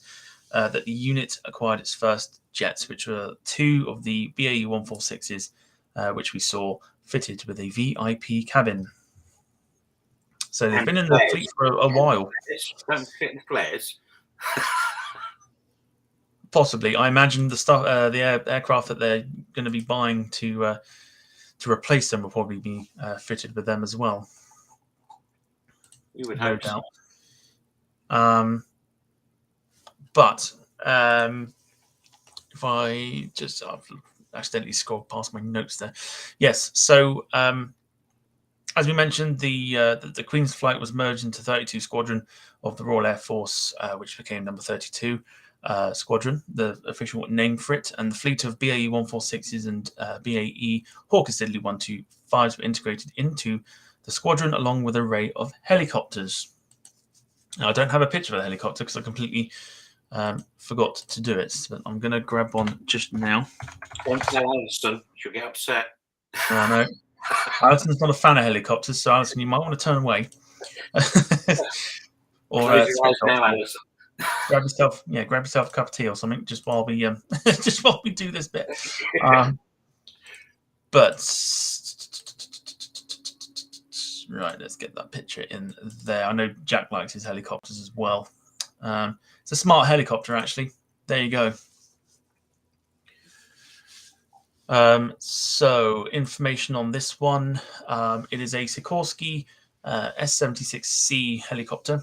that the unit acquired its first jets, which were two of the BAE 146s, which we saw fitted with a VIP cabin. So they've been in the fleet for a while. Don't fit in flares. Possibly, I imagine the stuff, the aircraft that they're going to be buying to replace them will probably be fitted with them as well. You would no hope doubt. So. But if I just I've accidentally scrolled past my notes there. Yes, so as we mentioned, the Queen's Flight was merged into 32 Squadron of the Royal Air Force, which became number 32 Squadron, the official name for it. And the fleet of BAE 146s and BAE Hawker Siddeley 125s were integrated into the squadron, along with an array of helicopters. Now, I don't have a picture of the helicopter because I completely forgot to do it, but I'm going to grab one just now. Don't tell Alison, she'll get upset. I know. Alison's not a fan of helicopters, so Alison, you might want to turn away. Or Close your eyes now, Alison. grab yourself a cup of tea or something just while we do this bit. Right, let's get that picture in there. I know Jack likes his helicopters as well. It's a smart helicopter, actually. There you go. So information on this one. It is a Sikorsky S-76C helicopter,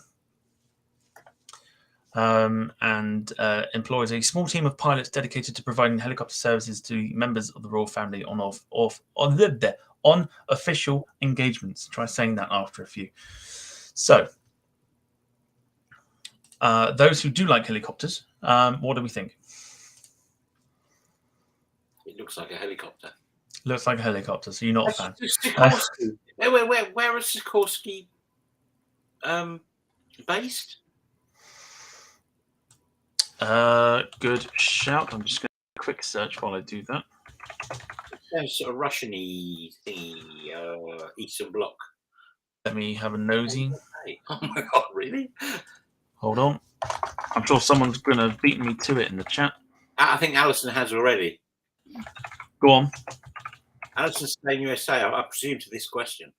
and employs a small team of pilots dedicated to providing helicopter services to members of the royal family on official engagements. Try saying that after a few. So, those who do like helicopters, what do we think? It looks like a helicopter. Looks like a helicopter, so you're not a fan. Sikorsky. Where is Sikorsky based? Good shout. I'm just going quick search while I do that. Sounds sort of Russian-y thingy, Eastern Bloc. Let me have a nosy. Oh my god, really? Hold on. I'm sure someone's going to beat me to it in the chat. I think Alison has already. Go on. Alison's saying USA, I presume, to this question.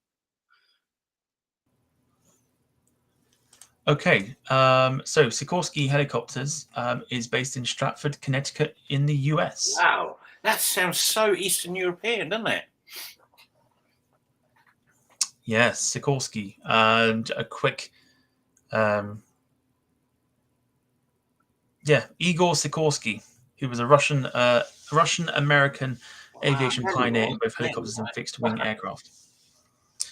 Okay. So Sikorsky Helicopters is based in Stratford, Connecticut in the US. Wow. That sounds so Eastern European, doesn't it? Yes, Sikorsky. And a quick... Igor Sikorsky, who was a Russian-American aviation pioneer in both helicopters and fixed-wing aircraft.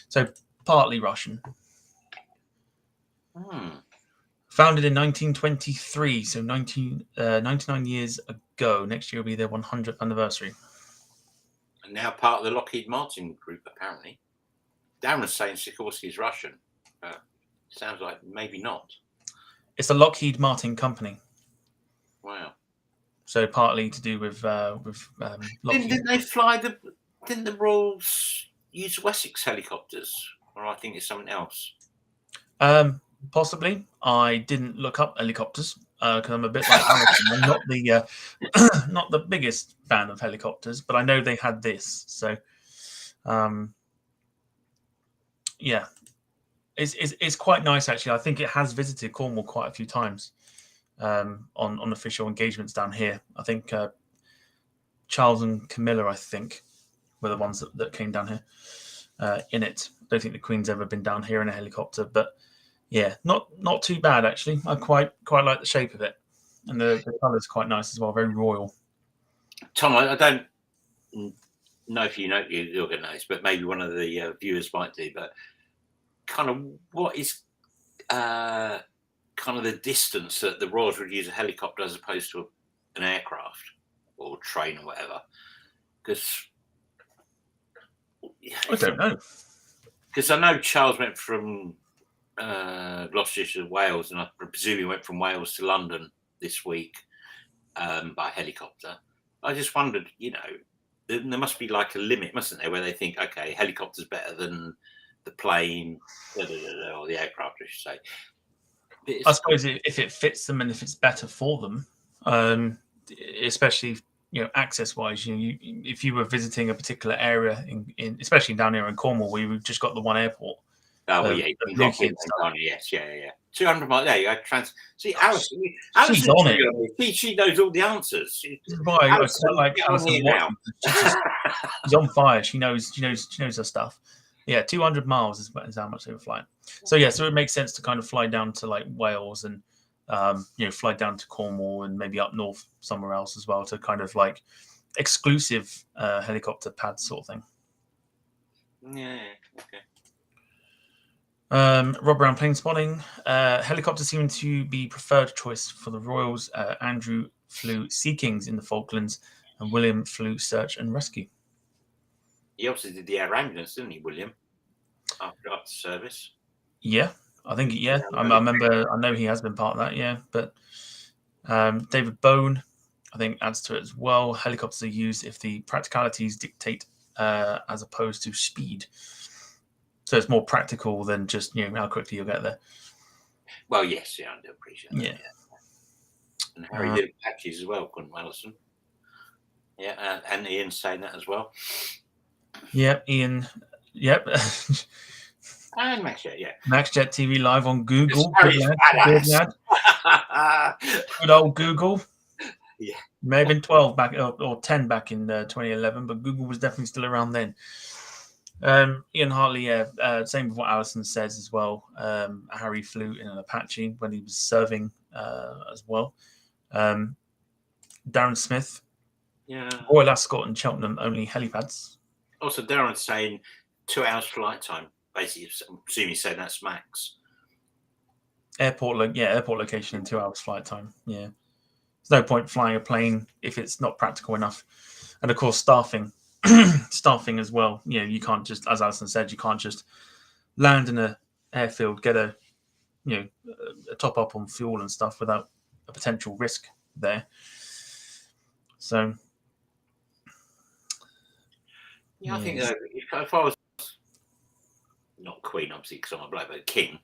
So partly Russian. Founded in 1923, so 99 years ago. Next year will be their 100th anniversary. And now part of the Lockheed Martin group, apparently. Darren was saying Sikorsky is Russian. Sounds like maybe not. It's a Lockheed Martin company. Wow. So partly to do with Lockheed. Didn't they fly didn't the Royals use Wessex helicopters? Or I think it's something else. Possibly. I didn't look up helicopters because I'm a bit like Alison. I'm not the not the biggest fan of helicopters, but I know they had this. So, yeah, it's quite nice actually. I think it has visited Cornwall quite a few times on official engagements down here. I think Charles and Camilla, I think, were the ones that came down here in it. I don't think the Queen's ever been down here in a helicopter, but. Yeah, not too bad actually. I quite like the shape of it, and the colour's quite nice as well. Very royal. Tom, I don't know if you know you're going to know this, but maybe one of the viewers might do. But kind of what is kind of the distance that the Royals would use a helicopter as opposed to an aircraft or train or whatever? Because I don't know. Because I know Charles went from Gloucestershire to Wales, and I presume he went from Wales to London this week by helicopter. I just wondered, there must be like a limit, mustn't there, where they think, okay, helicopter's better than the plane or the aircraft, I should say. I suppose if it fits them and if it's better for them, especially access wise, if you were visiting a particular area in especially down here in Cornwall, where we've just got the one airport. Oh, yeah. Yes, yeah. 200 miles. There you go. See, Alison, she's on it. She knows all the answers. She's on fire. She knows her stuff. Yeah, 200 miles is how much they were flying. So yeah, so it makes sense to kind of fly down to like Wales and fly down to Cornwall and maybe up north somewhere else as well to kind of like exclusive helicopter pad sort of thing. Yeah. Okay. Rob Brown plane spotting. Helicopters seem to be preferred choice for the Royals. Andrew flew Sea Kings in the Falklands and William flew search and rescue. He obviously did the air ambulance, didn't he, William? After service. Yeah, I think, yeah. I remember, I know he has been part of that, yeah. But David Bone, I think, adds to it as well. Helicopters are used if the practicalities dictate as opposed to speed. So it's more practical than just how quickly you'll get there. Well, yes, yeah, I do appreciate that. Yeah. And Harry did patches as well, couldn't Alison? Yeah, and Ian's saying that as well. Yep, Ian. Yep. And MaxJet, yeah. MaxJet TV live on Google. Good old Google. Yeah. May have been 12 back or 10 back in 2011, but Google was definitely still around then. Ian Hartley, same with what Alison says as well. Harry flew in an Apache when he was serving as well. Darren Smith, Royal Ascot and Cheltenham only helipads. Also, Darren's saying 2 hours flight time. Basically, I'm assuming he's saying that's max. Airport location and 2 hours flight time. Yeah, there's no point flying a plane if it's not practical enough. And of course, staffing as well. You can't just, as Alison said, you can't just land in a airfield, get a top up on fuel and stuff without a potential risk there. So, yeah, I think if I was not Queen, obviously, because I'm a bloke, but King,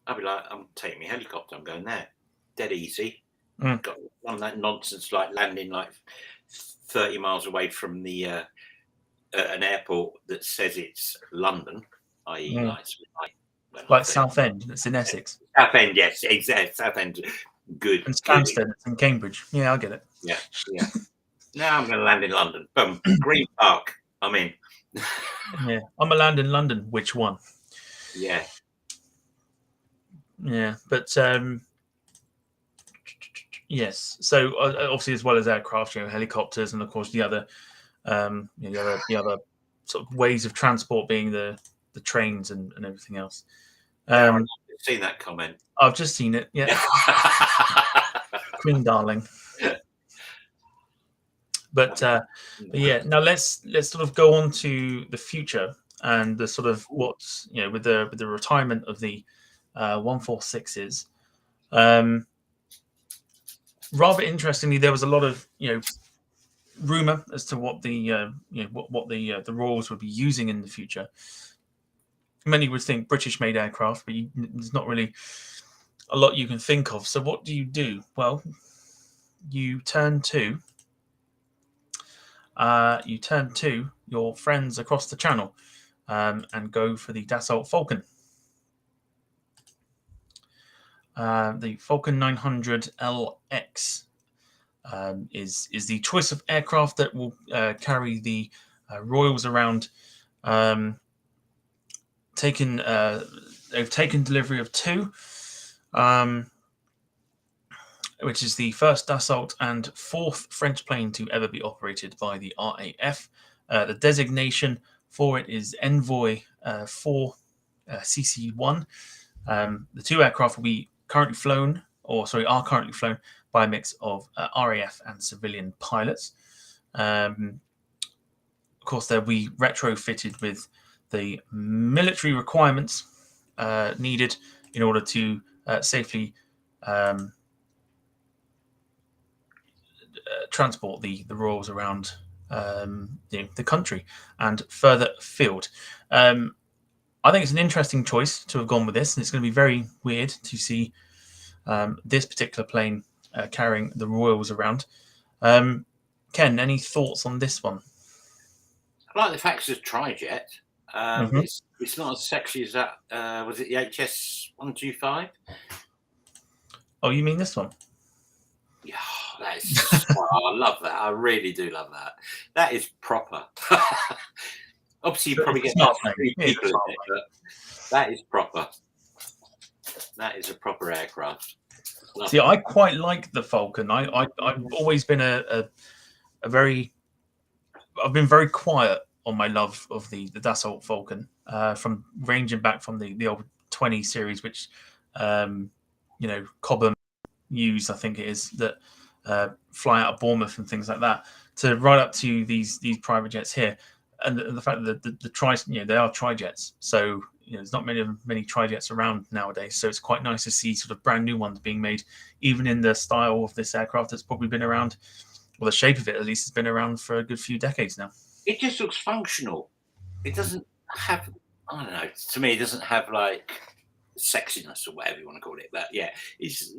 I'd be like, I'm taking my helicopter, I'm going there. Dead easy. Got none of that nonsense like landing like 30 miles away from the an airport that says it's London, i.e. like Southend, that's in Essex. Southend, yes, exactly. Southend, good. And Stansted, it's in Cambridge. Yeah, I get it. Yeah. Now I'm going to land in London. Boom. Green Park. I'm in. Yeah, I'm a land in London. Which one? Yeah. Yeah, but yes. So obviously, as well as aircraft, helicopters, and of course the other, the other sort of ways of transport being the trains and everything else. I've seen that comment. I've just seen it. Yeah, Queen darling. But yeah, now let's sort of go on to the future and the sort of what's with the retirement of the 146s. Rather interestingly, there was a lot of rumor as to what the what the Royals would be using in the future. Many would think British-made aircraft, but there's not really a lot you can think of. So what do? Well, you turn to your friends across the channel and go for the Dassault Falcon. The Falcon 900 LX is the choice of aircraft that will carry the Royals around. They've taken delivery of 2, which is the first Dassault and 4th French plane to ever be operated by the RAF. The designation for it is Envoy 4 CC1. The 2 aircraft will be are currently flown by a mix of RAF and civilian pilots. Of course, they'll be retrofitted with the military requirements needed in order to safely transport the Royals around the country and further afield. I think it's an interesting choice to have gone with this, and it's going to be very weird to see this particular plane carrying the Royals around. Ken, any thoughts on this one? I like the fact it's a trijet. It's not as sexy as that. Was it the HS 125? Oh, you mean this one? Yeah, that is. I love that. I really do love that. That is proper. Obviously, you probably get about 3 people in it, but that is proper. That is a proper aircraft. See, I quite like the Falcon. I've always been I've been very quiet on my love of the Dassault Falcon, from ranging back from the old 20 series, which Cobham used, I think it is, that fly out of Bournemouth and things like that, to right up to these private jets here. And the fact that the they are trijets, so there's not many trijets around nowadays. So it's quite nice to see sort of brand new ones being made, even in the style of this aircraft that's probably been around, or the shape of it at least has been around for a good few decades now. It just looks functional. It doesn't have, I don't know. To me, it doesn't have like sexiness or whatever you want to call it. But yeah,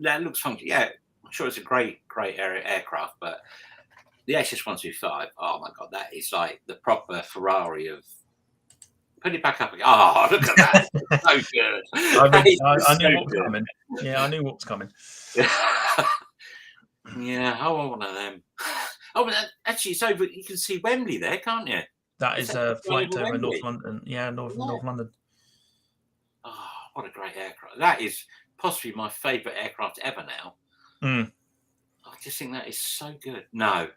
that looks functional. Yeah, I'm sure it's a great aircraft, but the HS125, oh my God, that is like the proper Ferrari of. Put it back up again. Oh, look at that. So good. I knew what was coming. Yeah, I knew what was coming. Yeah, I want one of them. Oh, but actually, it's over. You can see Wembley there, can't you? That is a flight over North London. Yeah, North London. Oh, what a great aircraft. That is possibly my favourite aircraft ever now. I just think that is so good. No,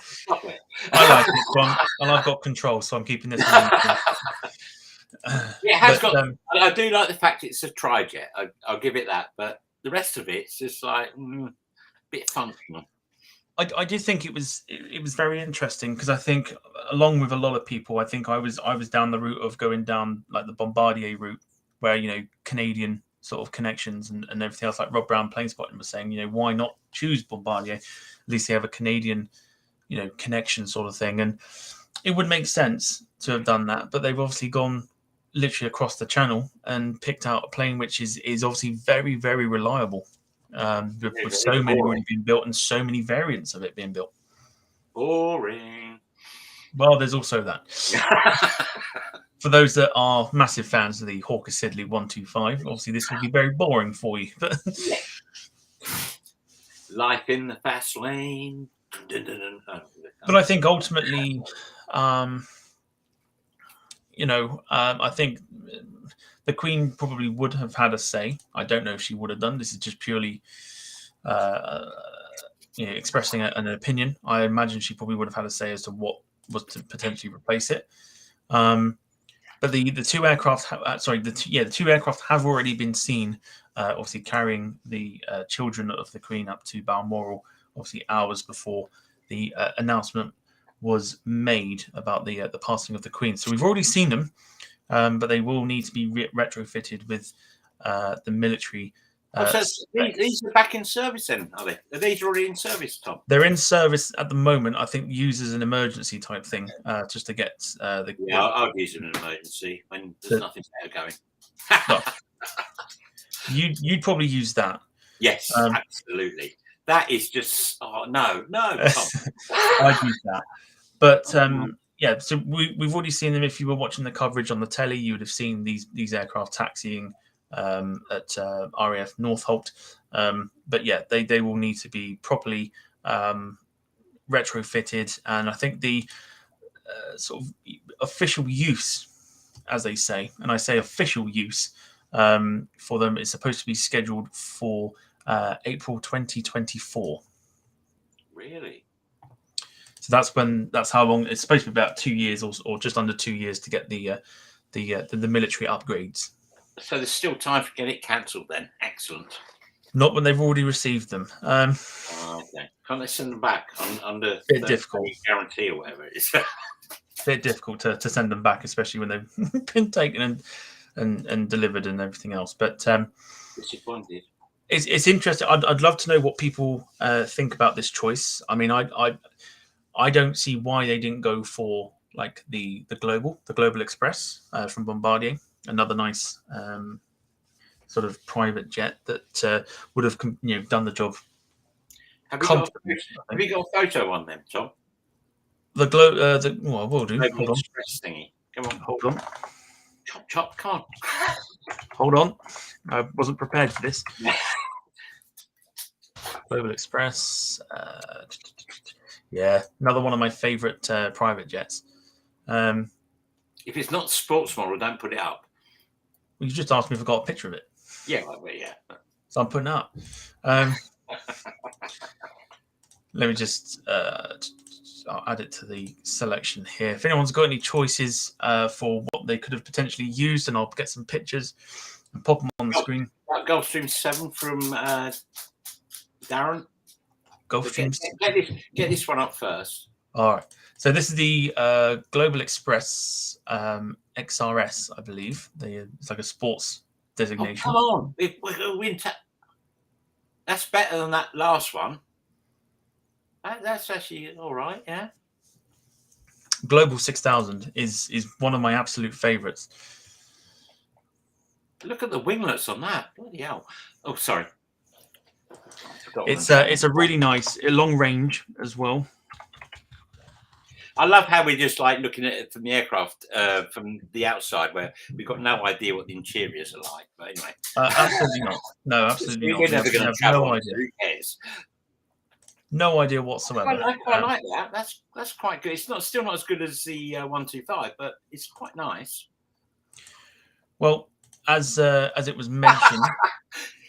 stop it. I like this one, and I've got control, so I'm keeping this one. It has got. I do like the fact it's a trijet. I'll give it that, but the rest of it's just like a bit functional. I do think it was very interesting, because I think, along with a lot of people, I think I was down the route of going down like the Bombardier route, where Canadian sort of connections and everything else, like Rob Brown Planespotting was saying, why not choose Bombardier? At least they have a Canadian connection sort of thing. And it would make sense to have done that, but they've obviously gone literally across the channel and picked out a plane which is obviously very, very reliable, with so many already being built and so many variants of it being built. Boring. Well, there's also that. For those that are massive fans of the Hawker Siddeley 125, obviously this will be very boring for you. But life in the fast lane. But I think ultimately, I think the Queen probably would have had a say. I don't know if she would have done. This is just purely expressing an opinion. I imagine she probably would have had a say as to what was to potentially replace it. But the two aircraft, the two aircraft have already been seen, obviously carrying the children of the Queen up to Balmoral, obviously hours before the announcement was made about the passing of the Queen. So we've already seen them, but they will need to be retrofitted with the military. So these are back in service then, are they? Are these already in service, Tom? They're in service at the moment, I think, used as an emergency type thing, just to get the... Yeah, I'd use them in an emergency when there's nothing better going. Well, you'd probably use that. Yes, absolutely. That is just... Oh, no, Tom. I'd use that. But, so we've already seen them. If you were watching the coverage on the telly, you would have seen these aircraft taxiing at RAF Northolt. But yeah, they will need to be properly retrofitted, and I think the sort of official use, as they say, and I say official use for them, is supposed to be scheduled for April 2024. Really? So that's how long it's supposed to be, about 2 years or just under 2 years to get the military upgrades. So there's still time to get it cancelled then. Excellent. Not when they've already received them. Okay. Can't they send them back under bit difficult guarantee or whatever it is? Bit difficult to send them back, especially when they've been taken and delivered and everything else. But disappointed. It's interesting. I'd love to know what people think about this choice. I mean, I don't see why they didn't go for like the Global Express from Bombardier. Another nice sort of private jet that would have done the job. Have you got a photo on them, Tom? I will do. Hold on. Thingy. Come on. Hold on. Chop, come on. Hold on. I wasn't prepared for this. Global Express. Yeah, another one of my favourite private jets. If it's not sports model, don't put it up. Well, you just asked me if I got a picture of it. Yeah, yeah. So I'm putting it up. Let me just I'll add it to the selection here. If anyone's got any choices for what they could have potentially used, and I'll get some pictures and pop them on the screen. Gulfstream 7 from Darren. Gulfstream. Get this one up first. All right. So this is the Global Express XRS, I believe. It's like a sports designation. Oh, come on. That's better than that last one. That's actually all right, yeah. Global 6000 is one of my absolute favourites. Look at the winglets on that. Bloody hell. Oh, sorry. It's a really nice, long range as well. I love how we're just like looking at it from the aircraft, from the outside, where we've got no idea what the interiors are like. But anyway, absolutely not. No, absolutely not. We're never going to travel. No idea. Who cares? No idea whatsoever. I quite like that. That's quite good. It's still not as good as the 125, but it's quite nice. Well, as it was mentioned.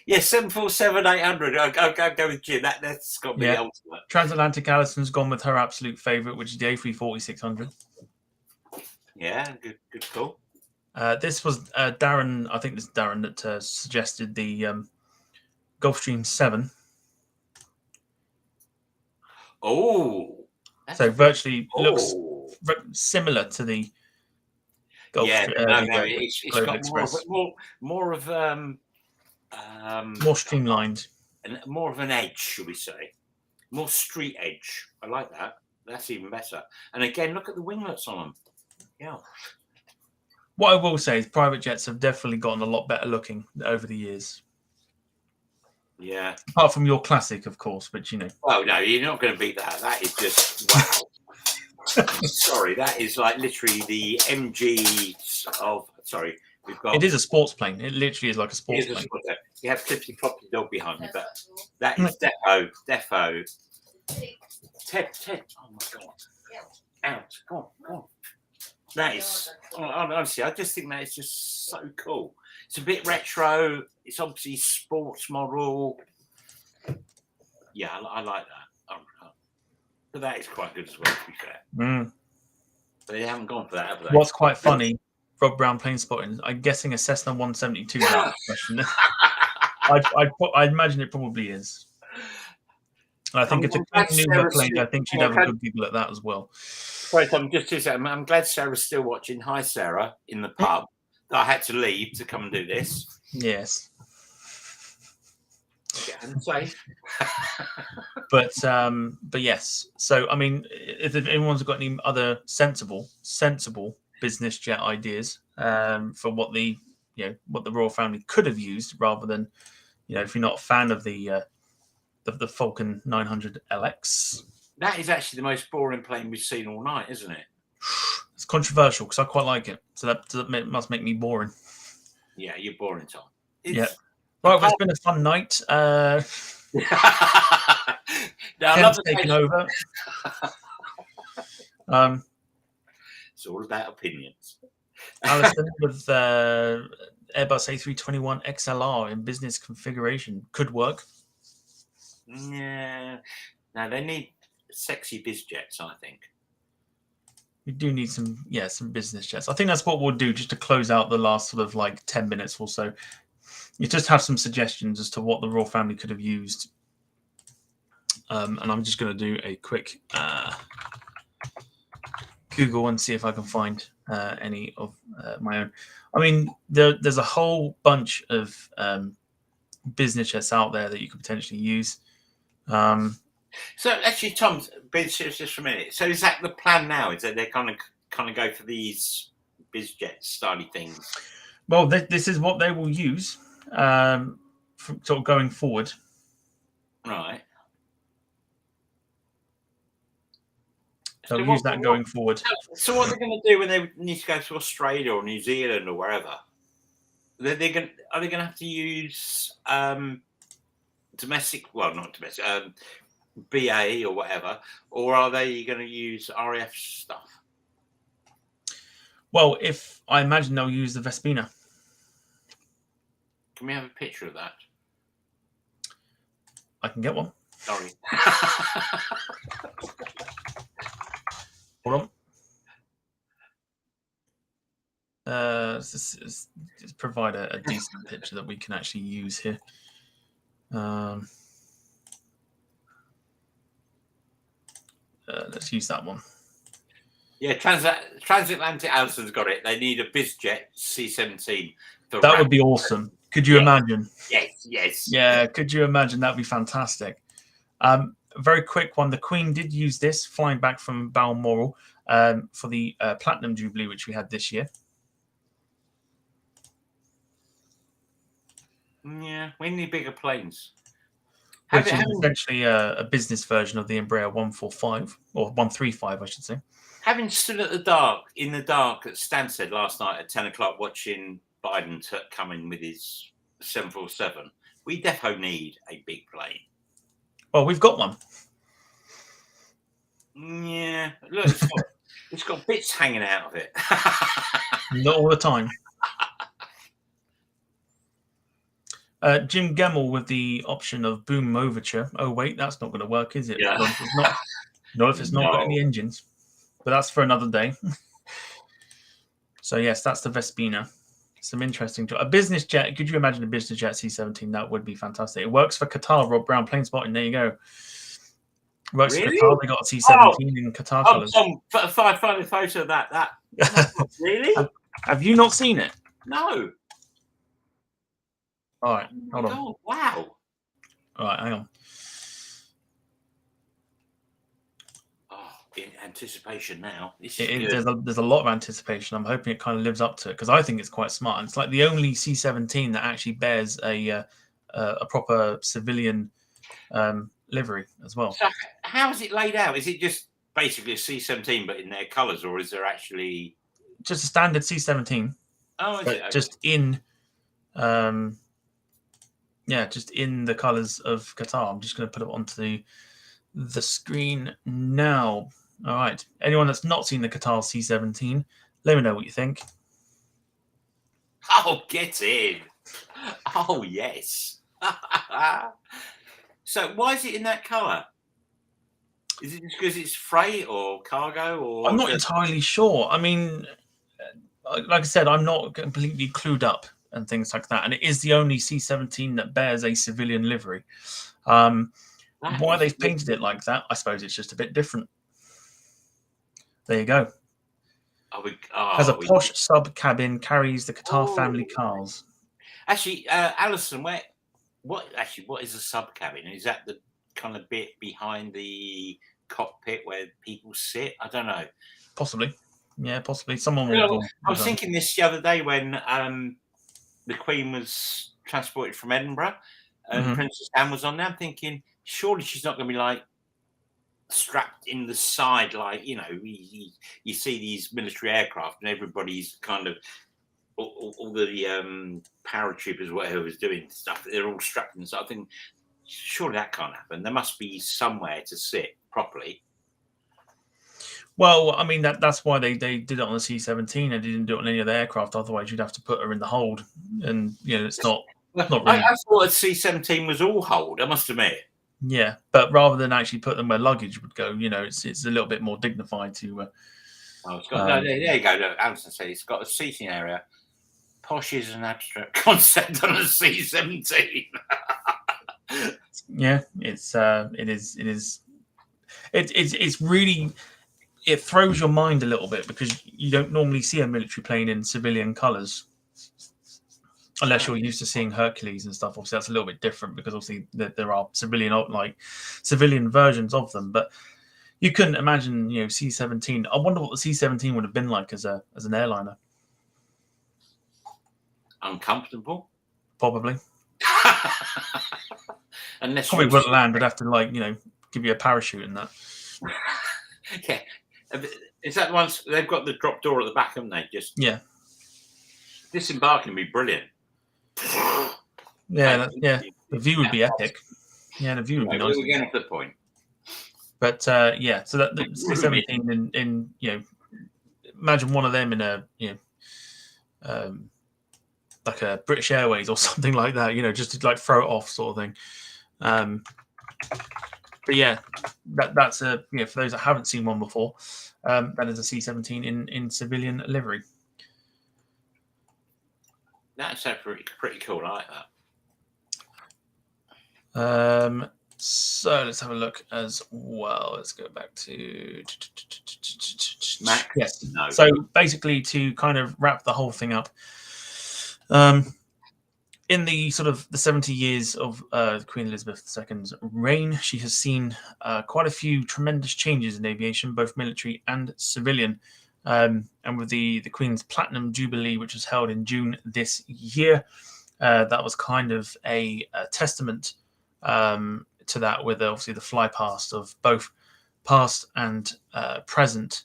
Yeah, 747-800. I'll go with Jim. That's got to be the ultimate. Transatlantic Allison's gone with her absolute favourite, which is the A340-600. Yeah, good call. This was Darren. I think this is Darren that suggested the Gulfstream 7. Oh, so virtually looks similar to the Gulf. Yeah, it's got more of more streamlined and more of an edge, should we say? More street edge. I like that. That's even better. And again, look at the winglets on them. Yeah. What I will say is private jets have definitely gotten a lot better looking over the years. Yeah. Apart from your classic, of course, but Oh, no, you're not going to beat that. That is just, wow. Sorry, that is like literally the MG of, sorry, we've got. It is a sports plane. It literally is like a sports plane. You have Clippy Floppy Dog behind me, but that is defo. Ted, oh my God. Out, go on. That is, honestly, I just think that is just so cool. It's a bit retro. It's obviously sports model. Yeah, I like that. But that is quite good as well, to be fair. But they haven't gone for that, have they? What's quite funny, Rob Brown plane spotting, I'm guessing a Cessna 172 is out of the question. I'd imagine it probably is. And I think if the Queen knew her plane, I think she'd have a good giggle at that as well. Sorry, Tom, just to say, I'm glad Sarah's still watching. Hi, Sarah, in the pub. That I had to leave to come and do this. Yes. Get home safe. But yes. So I mean, if anyone's got any other sensible business jet ideas for what the royal family could have used, rather than if you're not a fan of the Falcon 900 LX. That is actually the most boring plane we've seen all night, isn't it? It's controversial because I quite like it. So that must make me boring. Yeah, you're boring, Tom. Yeah. Right, well, it's been a fun night. Now, taken over. It's all about opinions. Alison with Airbus A321 XLR in business configuration could work. Yeah. Now they need sexy biz jets, I think. We do need some business jets. I think that's what we'll do just to close out the last sort of like 10 minutes or so. You just have some suggestions as to what the royal family could have used. And I'm just going to do a quick Google and see if I can find any of my own. I mean, there's a whole bunch of business jets out there that you could potentially use. So actually, Tom, being serious just for a minute. So is that the plan now? Is that they kind of go for these biz jet styly things? Well, this is what they will use, sort of going forward. Right. They'll use that going forward. So what are they going to do when they need to go to Australia or New Zealand or wherever? Are they going to have to use domestic? Well, not domestic. BA or whatever, or are they going to use RAF stuff? Well, if I imagine they'll use the Vespina. Can we have a picture of that? I can get one. Sorry. Hold on. Let's provide a decent picture that we can actually use here. Let's use that one. Yeah, Transatlantic Alison's got it. They need a BizJet C-17. That would be awesome. Could you imagine? Yes. Yeah, could you imagine? That'd be fantastic. A very quick one. The Queen did use this flying back from Balmoral for the Platinum Jubilee, which we had this year. Yeah, we need bigger planes. Which is essentially a business version of the Embraer 145, or 135, I should say. Having stood in the dark at Stansted last night at 10 o'clock watching Biden come in with his 747, we defo need a big plane. Well, we've got one. Yeah, look, it's got bits hanging out of it. Not all the time. Jim Gemmell with the option of boom overture. Oh wait, that's not going to work, is it? Yeah. Not if it's not got any engines. But that's for another day. So yes, that's the Vespina. Some interesting. A business jet. Could you imagine a business jet C-17? That would be fantastic. It works for Qatar. Rob Brown plane spotting. There you go. Works for Qatar. They got a C-17 in Qatar colours. Tom, find a photo of that. Really? Have you not seen it? No. All right, hold on. Oh, wow. All right, hang on. Oh, in anticipation now. This is good. There's a lot of anticipation. I'm hoping it kind of lives up to it because I think it's quite smart. And it's like the only C-17 that actually bears a proper civilian livery as well. So how is it laid out? Is it just basically a C-17 but in their colours, or is there actually just a standard C-17? Oh, is it? Okay. Just in, just in the colours of Qatar. I'm just going to put it onto the screen now. All right. Anyone that's not seen the Qatar C-17, let me know what you think. Oh, get in. Oh, yes. So why is it in that colour? Is it just because it's freight or cargo? Or I'm not entirely sure. I mean, like I said, I'm not completely clued up and things like that. And it is the only C-17 that bears a civilian livery. Why they've painted it like that, I suppose it's just a bit different. There you go. Has a posh sub cabin, carries the Qatar family cars. Actually, Alison, what is a sub cabin? Is that the kind of bit behind the cockpit where people sit? I don't know. Possibly. Yeah, possibly. Someone will. I was thinking this the other day when the Queen was transported from Edinburgh and Princess Anne was on there. I'm thinking, surely she's not going to be like strapped in the side, like, you know, you see these military aircraft and everybody's kind of all the paratroopers, whatever was doing stuff, they're all strapped in. So I think surely that can't happen. There must be somewhere to sit properly. Well, I mean that's why they did it on the C-17 and didn't do it on any other aircraft. Otherwise, you'd have to put her in the hold, and it's not. Not really. I thought a C-17 was all hold. I must admit. Yeah, but rather than actually put them where luggage would go, it's a little bit more dignified to. It's got there you go. Look, Alison said it's got a seating area. Posh is an abstract concept on a C-17. Yeah, it's really, it throws your mind a little bit because you don't normally see a military plane in civilian colours. Unless you're used to seeing Hercules and stuff, obviously that's a little bit different because obviously there are civilian versions of them. But you couldn't imagine, C-17. I wonder what the C-17 would have been like as an airliner. Uncomfortable, probably. Unless probably wouldn't land. Would have to give you a parachute and that. Yeah, is that once they've got the drop door at the back, haven't they? Disembarking would be brilliant. Yeah, the view would be epic. Yeah, the view would be nice. We're getting off the point. But so that the C-17 in imagine one of them in a like a British Airways or something like that. Just to like throw it off, sort of thing. But yeah, that's for those that haven't seen one before, that is a C-17 in civilian livery. That's pretty cool. I like that. So let's have a look as well. Let's go back to Mac. Yes. No. So basically, to kind of wrap the whole thing up, in the sort of the 70 years of Queen Elizabeth II's reign, she has seen quite a few tremendous changes in aviation, both military and civilian. And with the Queen's Platinum Jubilee, which was held in June this year, that was kind of a testament to that, with obviously the fly past of both past and present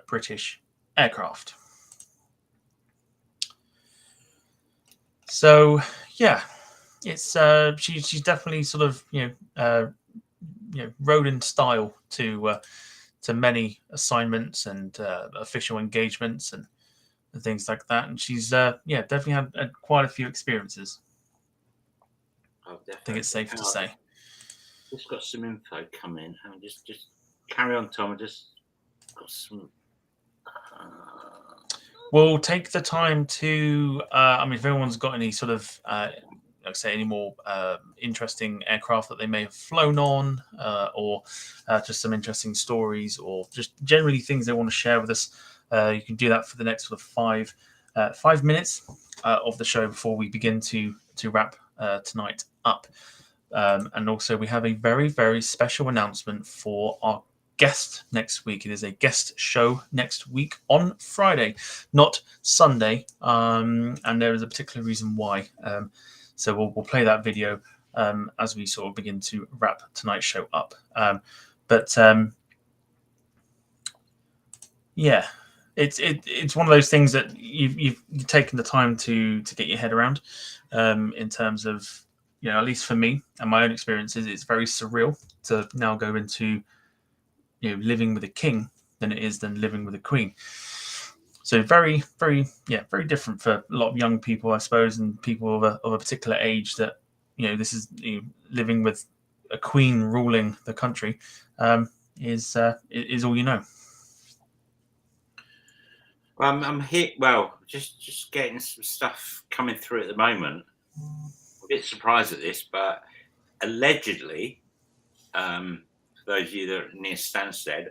British aircraft. So yeah, it's she's definitely sort of rode in style to many assignments and official engagements and things like that. And she's definitely had quite a few experiences. I think it's safe to say. Just got some info coming. Just carry on, Tom. I just got some. We'll take the time to. If anyone's got any sort of, any more interesting aircraft that they may have flown on, or just some interesting stories, or just generally things they want to share with us, you can do that for the next sort of 5 minutes of the show before we begin to wrap tonight up. And also, we have a very, very special announcement for our guest next week. It is a guest show next week on Friday, not Sunday. And there is a particular reason why. So we'll play that video as we sort of begin to wrap tonight's show up. Yeah, it's one of those things that you've taken the time to get your head around, in terms of, at least for me and my own experiences, it's very surreal to now go into living with a king than it is than living with a queen. So very, very, very different for a lot of young people, I suppose, and people of a particular age that this is living with a queen ruling the country is all you know. I'm here. Well, just getting some stuff coming through at the moment. I'm a bit surprised at this, but allegedly, for those of you that are near Stansted,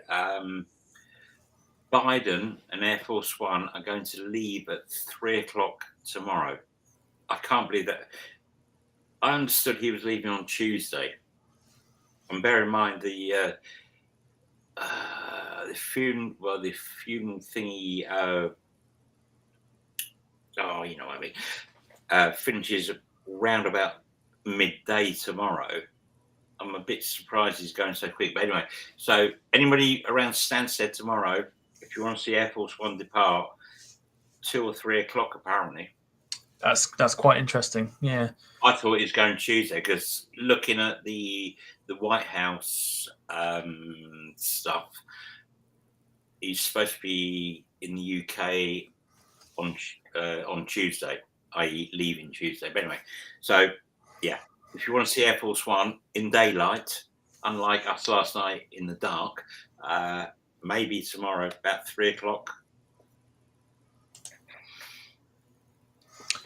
Biden and Air Force One are going to leave at 3:00 tomorrow. I can't believe that. I understood he was leaving on Tuesday. And bear in mind the funeral thingy. You know what I mean. Finishes round about midday tomorrow. I'm a bit surprised he's going so quick. But anyway, so anybody around Stansted tomorrow, if you want to see Air Force One depart, 2 or 3 o'clock apparently. That's quite interesting. Yeah, I thought he was going Tuesday because looking at the White House stuff, he's supposed to be in the UK on Tuesday, i.e. leaving Tuesday. But anyway, so yeah, if you want to see Air Force One in daylight, unlike us last night in the dark, maybe tomorrow about 3 o'clock.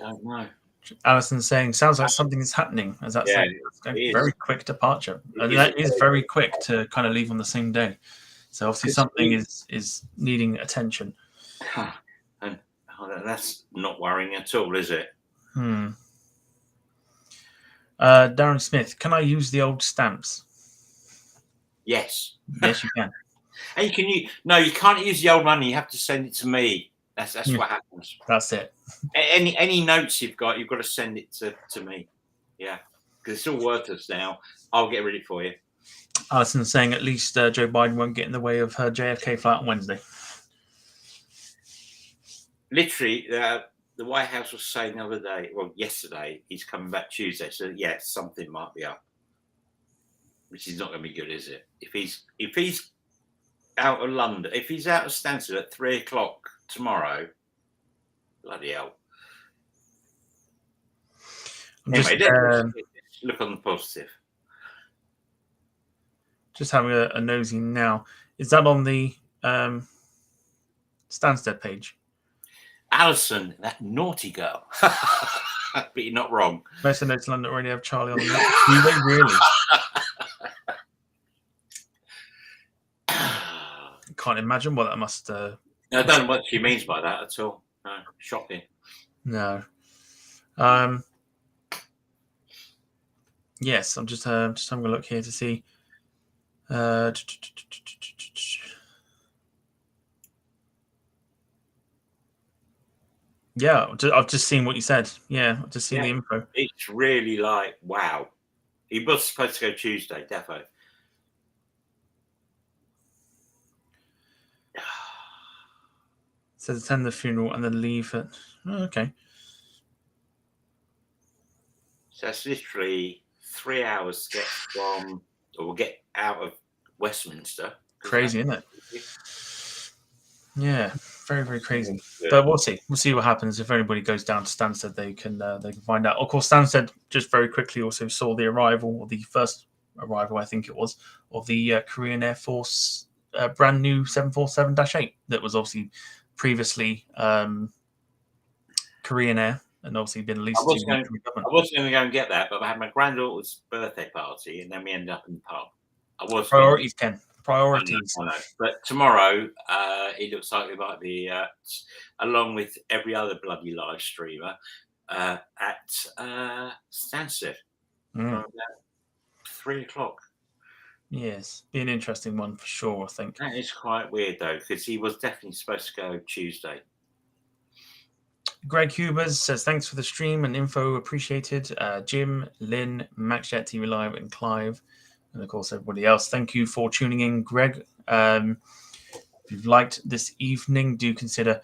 I don't know. Alison's saying, sounds like something is happening. As that's a very quick departure. And that is very quick to kind of leave on the same day. So obviously something is needing attention. And that's not worrying at all, is it? Darren Smith, can I use the old stamps? Yes. Yes, you can. And no, you can't use the old money. You have to send it to me. That's what happens. That's it. Any notes you've got to send it to me. Yeah, because it's all worthless now. I'll get rid of it for you. Alison's saying at least Joe Biden won't get in the way of her JFK flight on Wednesday. Literally, the White House was saying the other day, yesterday, he's coming back Tuesday. So yeah, something might be up, which is not going to be good, is it? If he's out of London, if he's out of Stansted at 3 o'clock tomorrow, bloody hell. Anyway, let's look on the positive. Just having a nosy now. Is that on the Stansted page? Alison, that naughty girl. But you're not wrong. Most of the notes in London already have Charlie on the map. Do they really? Can't imagine what that must. I don't know what she means by that at all. No, shocking. No. Yes, I'm just having a look here to see. Yeah, I've just seen what you said. Yeah, I've just seen the info. It's really like, wow. He was supposed to go Tuesday, defo. Says attend the funeral and then leave it. Oh, okay. So that's literally 3 hours to get from, or get out of Westminster. Crazy, isn't it? Yeah, very, very crazy. But we'll see. We'll see what happens. If anybody goes down to Stansted, they can find out. Of course, Stansted just very quickly also saw the arrival, or the first arrival, I think it was, of the Korean Air Force brand new 747-8 that was obviously previously Korean Air and obviously been leased. I wasn't going to go and get that, but I had my granddaughter's birthday party, and then we ended up in the pub. Priorities, Ken. Priorities. I know. But tomorrow, it looks like we might be, along with every other bloody live streamer, at Stansted. 3 o'clock. Yes, be an interesting one for sure, I think. That is quite weird though, because he was definitely supposed to go Tuesday. Greg Hubers says, thanks for the stream and info, appreciated. Jim, Lynn, Max Jet TV Live, and Clive, and of course everybody else. Thank you for tuning in, Greg. If you've liked this evening, do consider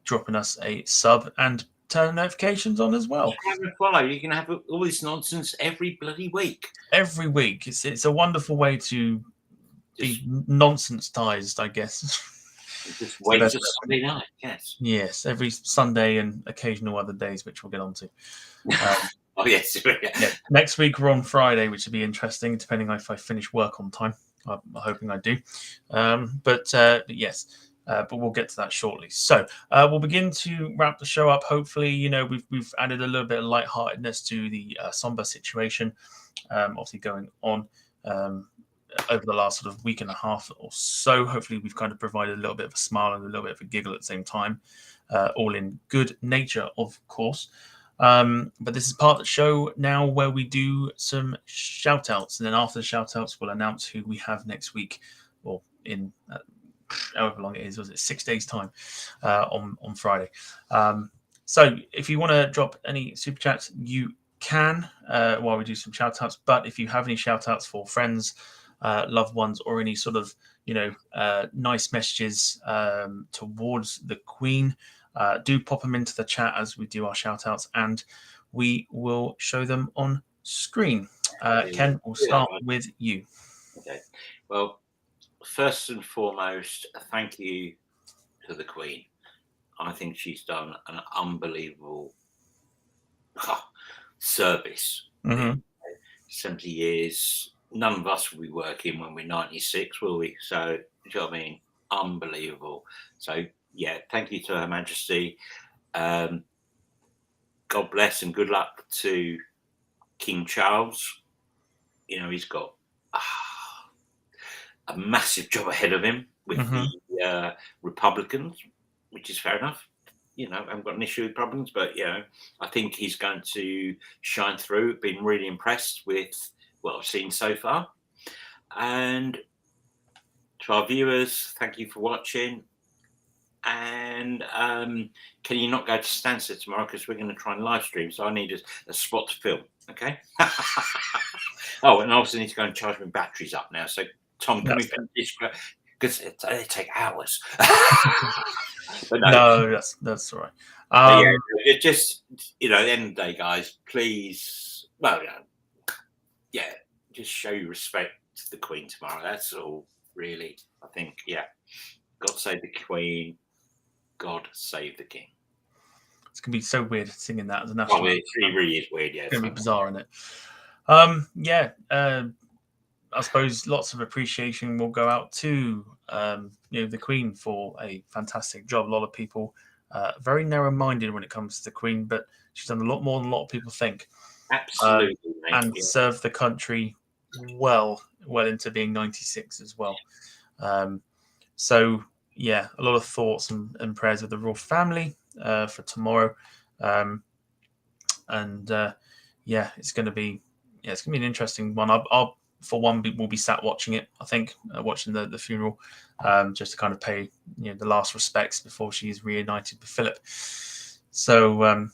dropping us a sub and turn notifications on as well. You can follow. You can have all this nonsense every bloody week. Every week. It's a wonderful way to be nonsense-tized, I guess. Just wait till Sunday night, yes. Yes, every Sunday and occasional other days, which we'll get on to. Oh, yes. Yeah. Next week we're on Friday, which will be interesting, depending on if I finish work on time. I'm hoping I do. But yes, but we'll get to that shortly. So we'll begin to wrap the show up. Hopefully, we've added a little bit of lightheartedness to the somber situation, obviously going on over the last sort of week and a half or so. Hopefully we've kind of provided a little bit of a smile and a little bit of a giggle at the same time, all in good nature, of course. But this is part of the show now where we do some shout outs, and then after the shout outs we'll announce who we have next week, or in however long it is, was it 6 days time, on Friday. So if you want to drop any super chats, you can while we do some shout outs. But if you have any shout outs for friends, loved ones, or any sort of nice messages towards the Queen, do pop them into the chat as we do our shout outs, and we will show them on screen. Ken, we'll start with you. Okay. Well, first and foremost, thank you to the Queen. I think she's done an unbelievable service. 70 years. None of us will be working when we're 96, will we? So, do you know what I mean? Unbelievable. So, yeah, thank you to Her Majesty. God bless and good luck to King Charles. He's got a massive job ahead of him with the Republicans, which is fair enough. I haven't got an issue with Republicans, but, I think he's going to shine through. Been really impressed with what I've seen so far. And to our viewers, thank you for watching. And can you not go to Stansted tomorrow, because we're going to try and live stream, so I need a spot to film, okay? Oh, and I also need to go and charge my batteries up now. So, Tom, can we finish this? Because they take hours. But no, that's all right. It just, at the end of the day, guys, please, just show your respect to the Queen tomorrow. That's all, really. I think, God save the Queen. God save the King. It's going to be so weird singing that as a national anthem. It really is weird, yeah. It's going to be bizarre, isn't it? I suppose lots of appreciation will go out to the Queen for a fantastic job. A lot of people very narrow-minded when it comes to the Queen, but she's done a lot more than a lot of people think. Absolutely. And served the country well into being 96 as well. So, a lot of thoughts and prayers with the royal family for tomorrow. It's going to be an interesting one. I'll for one, we'll be sat watching it, I think, watching the funeral, just to kind of pay the last respects before she is reunited with Philip. So in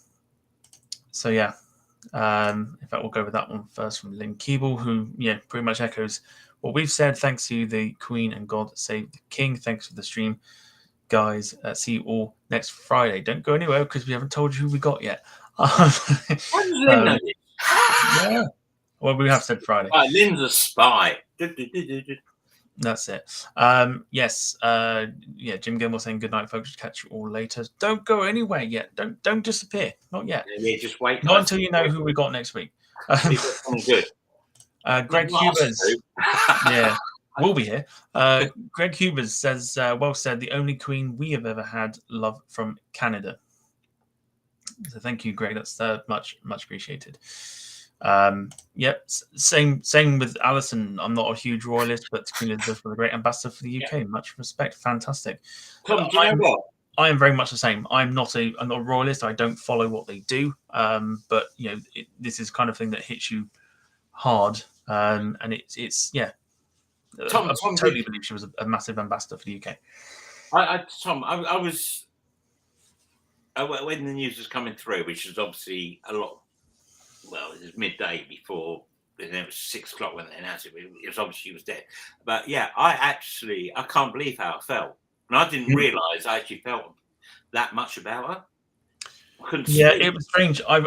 fact, we'll go with that one first from Lynn Keeble, who pretty much echoes what we've said. Thanks to the Queen and God save the King. Thanks for the stream, guys. See you all next Friday. Don't go anywhere because we haven't told you who we got yet. Yeah. Well, we have said Friday. Lynn's a spy. That's it. Yes. Jim Gilmore saying good night, folks. Catch you all later. Don't go anywhere yet. Don't disappear. Not yet. Yeah, just wait. Not until you know who we got next week. Good. Greg Hubers. We'll be here. Greg Hubers says, well said, the only Queen we have ever had. Love from Canada. So thank you, Greg. That's much appreciated. Same with Alison. I'm not a huge royalist, but Queen Elizabeth was a great ambassador for the UK. Yeah. Much respect. Fantastic. Tom, do you know what? I am very much the same. I'm not a royalist. I don't follow what they do. But this is kind of thing that hits you hard. And it's Tom, I totally believe she was a massive ambassador for the UK. Tom, I was when the news was coming through, which was obviously a lot. Well, it was midday before. And it was 6 o'clock when they announced it. It was obviously she was dead. But yeah, I can't believe how I felt, and I didn't realise I actually felt that much about her. I couldn't sleep. It was strange. I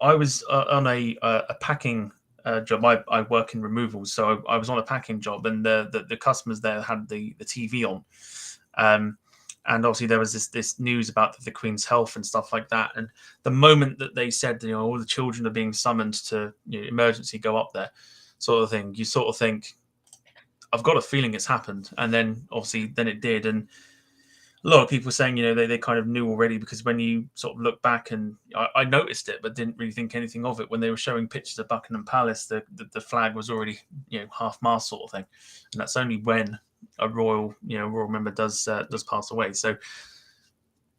was on a packing job. I work in removals, so I was on a packing job, and the customers there had the TV on, and obviously there was this news about the Queen's health and stuff like that. And the moment that they said, all the children are being summoned to emergency go up there, sort of thing, you sort of think, I've got a feeling it's happened. And then obviously then it did. And a lot of people saying, they kind of knew already, because when you sort of look back, and I noticed it, but didn't really think anything of it. When they were showing pictures of Buckingham Palace, the flag was already, half-mast sort of thing. And that's only when a royal member does pass away. So,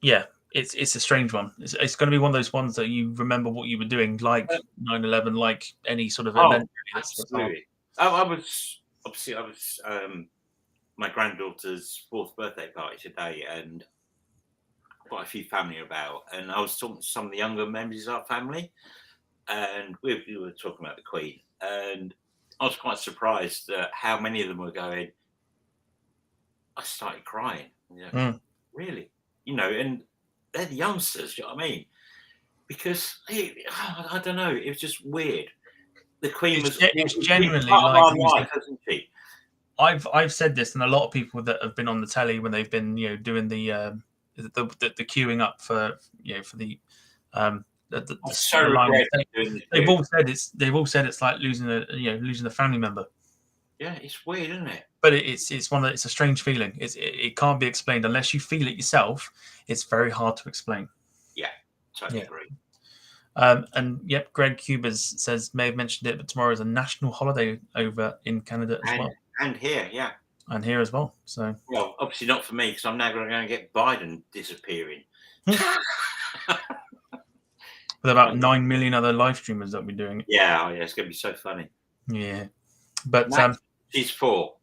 yeah, it's a strange one. It's going to be one of those ones that you remember what you were doing, like 9/11, like any sort of event. Absolutely. I was my granddaughter's 4th birthday party today, and quite a few family about, and I was talking to some of the younger members of our family, and we were talking about the Queen, and I was quite surprised at how many of them were going. I started crying. Really, and they're the youngsters. You know what I mean? Because I don't know, it was just weird. The Queen was genuinely part of our life, hasn't she? I've said this, and a lot of people that have been on the telly when they've been doing the queuing up for for the line, they've all said it's like losing a family member. Yeah, it's weird, isn't it? But it's a strange feeling. It can't be explained unless you feel it yourself. It's very hard to explain. Yeah, totally agree. And yep, Greg Cubers says, may have mentioned it, but tomorrow is a national holiday over in Canada as well. And here, yeah. And here as well. So, well, obviously not for me, because I'm now going to get Biden disappearing. With about 9 million other live streamers that we're doing it. Yeah, it's going to be so funny. Yeah. But she's 4.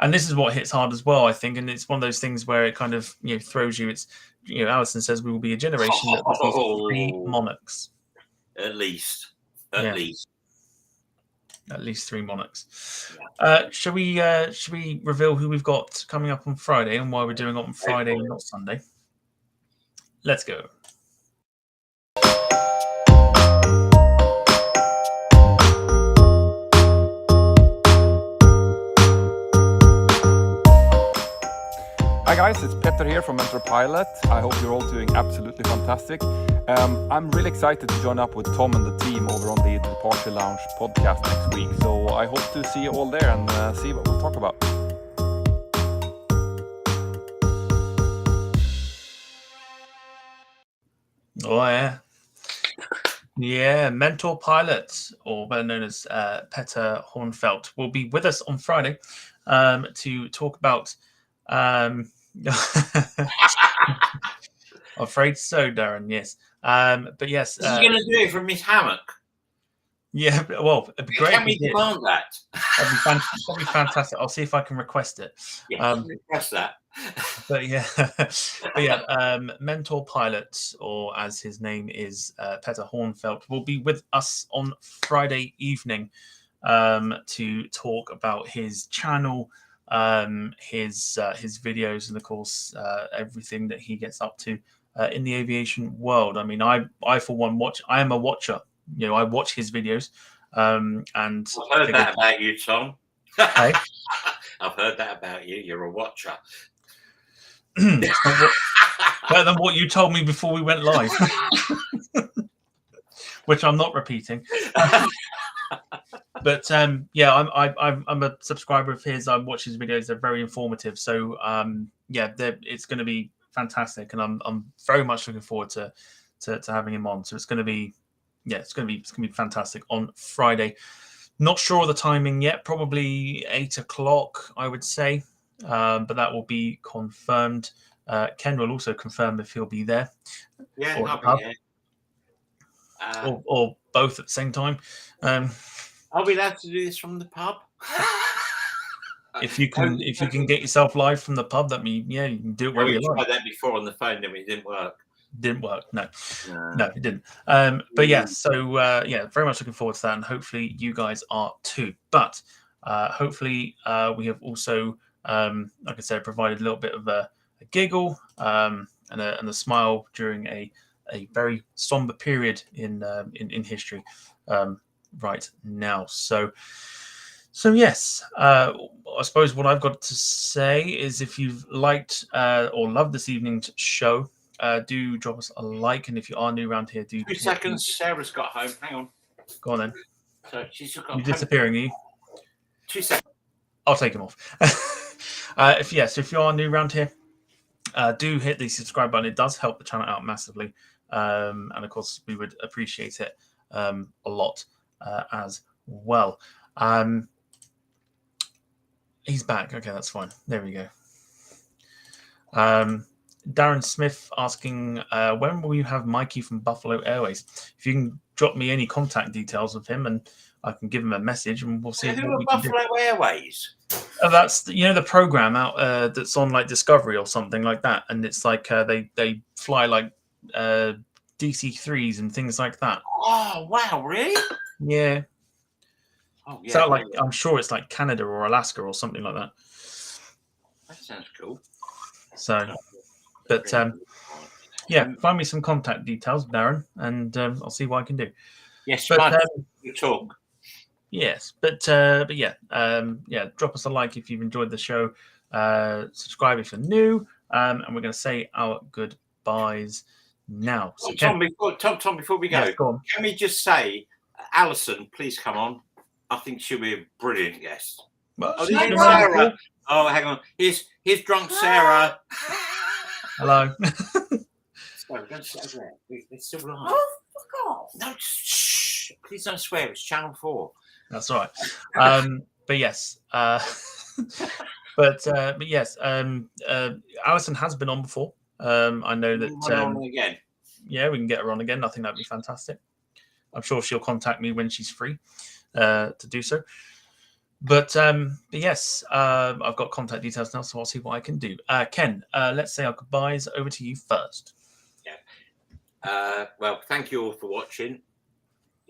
And this is what hits hard as well, I think. And it's one of those things where it kind of throws you. It's Alison says we will be a generation that sees 3 monarchs. At least. At least 3 monarchs. Yeah. Should we reveal who we've got coming up on Friday and why we're doing it on Friday and not Sunday? Let's go. Hi guys, it's Petter here from Mentor Pilot. I hope you're all doing absolutely fantastic. I'm really excited to join up with Tom and the team over on the Departure Lounge podcast next week. So I hope to see you all there and see what we'll talk about. Oh yeah. Yeah, Mentor Pilot, or better known as Petter Hornfelt, will be with us on Friday to talk about afraid so, Darren. Yes, but yes, is he going to do it from his hammock? Yeah, well, it'd be great. Can we demand that? That'd be fantastic. I'll see if I can request it. Yes, request that. But yeah, Mentor Pilot, or as his name is, Petter Hornfelt, will be with us on Friday evening to talk about his channel, his videos, and of course everything that he gets up to in the aviation world. I mean, I for one I am a watcher. I watch his videos, and I've heard that about you, Tom. Hey? I've heard that about you. You're a watcher. Better than what you told me before we went live, which I'm not repeating. But yeah, I'm a subscriber of his. I watch his videos; they're very informative. So yeah, it's going to be fantastic, and I'm very much looking forward to having him on. So it's going to be it's going to be fantastic on Friday. Not sure of the timing yet. Probably 8 o'clock, I would say, but that will be confirmed. Ken will also confirm if he'll be there. Yeah, I'll be there. or both at the same time. Are we allowed to do this from the pub? If you can get yourself live from the pub, that means you can do it wherever you like. We tried that before on the phone, then it didn't work. Didn't work. No, it didn't. But yeah, so very much looking forward to that, and hopefully you guys are too. But hopefully we have also, like I said, provided a little bit of a giggle and a smile during a very somber period in history right now. So yes, I suppose what I've got to say is if you've liked or loved this evening's show, do drop us a like, and if you are new around here, do 2 seconds. Sarah's got home. Hang on. Go on then. So she's got. You're disappearing, are you? 2 seconds. I'll take him off. If you are new around here, do hit the subscribe button. It does help the channel out massively, and of course we would appreciate it a lot as well. He's back. Okay, that's fine. There we go. Darren Smith asking, when will you have Mikey from Buffalo Airways? If you can drop me any contact details of him, and I can give him a message, and we'll see. Who are Buffalo Airways? That's the program out that's on like Discovery or something like that, and it's like they fly like DC-3s and things like that. Oh wow, really? Yeah. Oh yeah. So like I'm sure it's like Canada or Alaska or something like that. That sounds cool. So, but find me some contact details, Darren, and I'll see what I can do. Yes, but you talk. Yes, but drop us a like if you've enjoyed the show. Subscribe if you're new, and we're going to say our goodbyes now. So Tom, before we go, yes, go on. Can we just say, Alison, please come on. I think she'll be a brilliant guest. Well, Sarah. Oh, hang on. Here's drunk Sarah. Hello. Sorry, don't say that. It's still live. Oh, fuck off. No, shh. Please don't swear. It's Channel 4. That's all right. But yes. But yes. Alison has been on before. I know that. On again. Yeah, we can get her on again. I think that'd be fantastic. I'm sure she'll contact me when she's free to do so. But yes, I've got contact details now, so I'll see what I can do. Ken, let's say our goodbyes. Over to you first. Yeah. Well, thank you all for watching.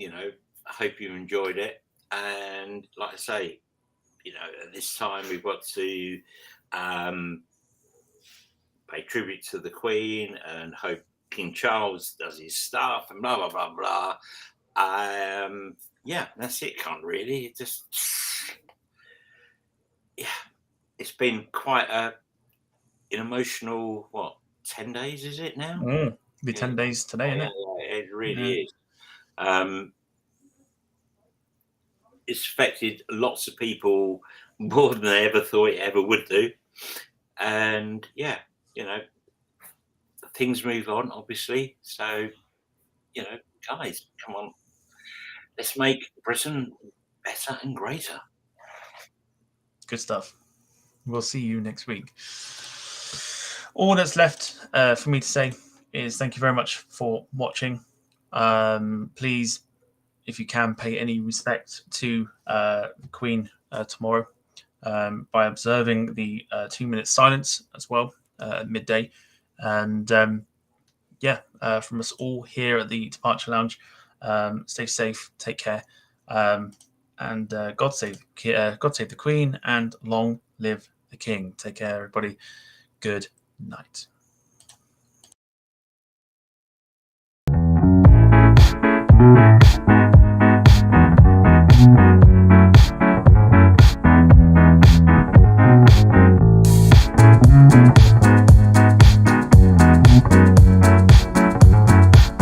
I hope you enjoyed it. And like I say, at this time we've got to pay tribute to the Queen and hope King Charles does his stuff and blah blah blah blah. Yeah, that's it. Can't really. It just it's been quite an emotional 10 days, is it now? It'll be 10 days today, isn't it? It really is. It's affected lots of people more than they ever thought it ever would do. And things move on, obviously. So, guys, come on. Let's make Britain better and greater. Good stuff. We'll see you next week. All that's left for me to say is thank you very much for watching. Please, if you can, pay any respect to the Queen tomorrow by observing the 2-minute silence as well at midday. And from us all here at the Departure Lounge, stay safe, take care, and God save the Queen, and long live the King. Take care, everybody. Good night.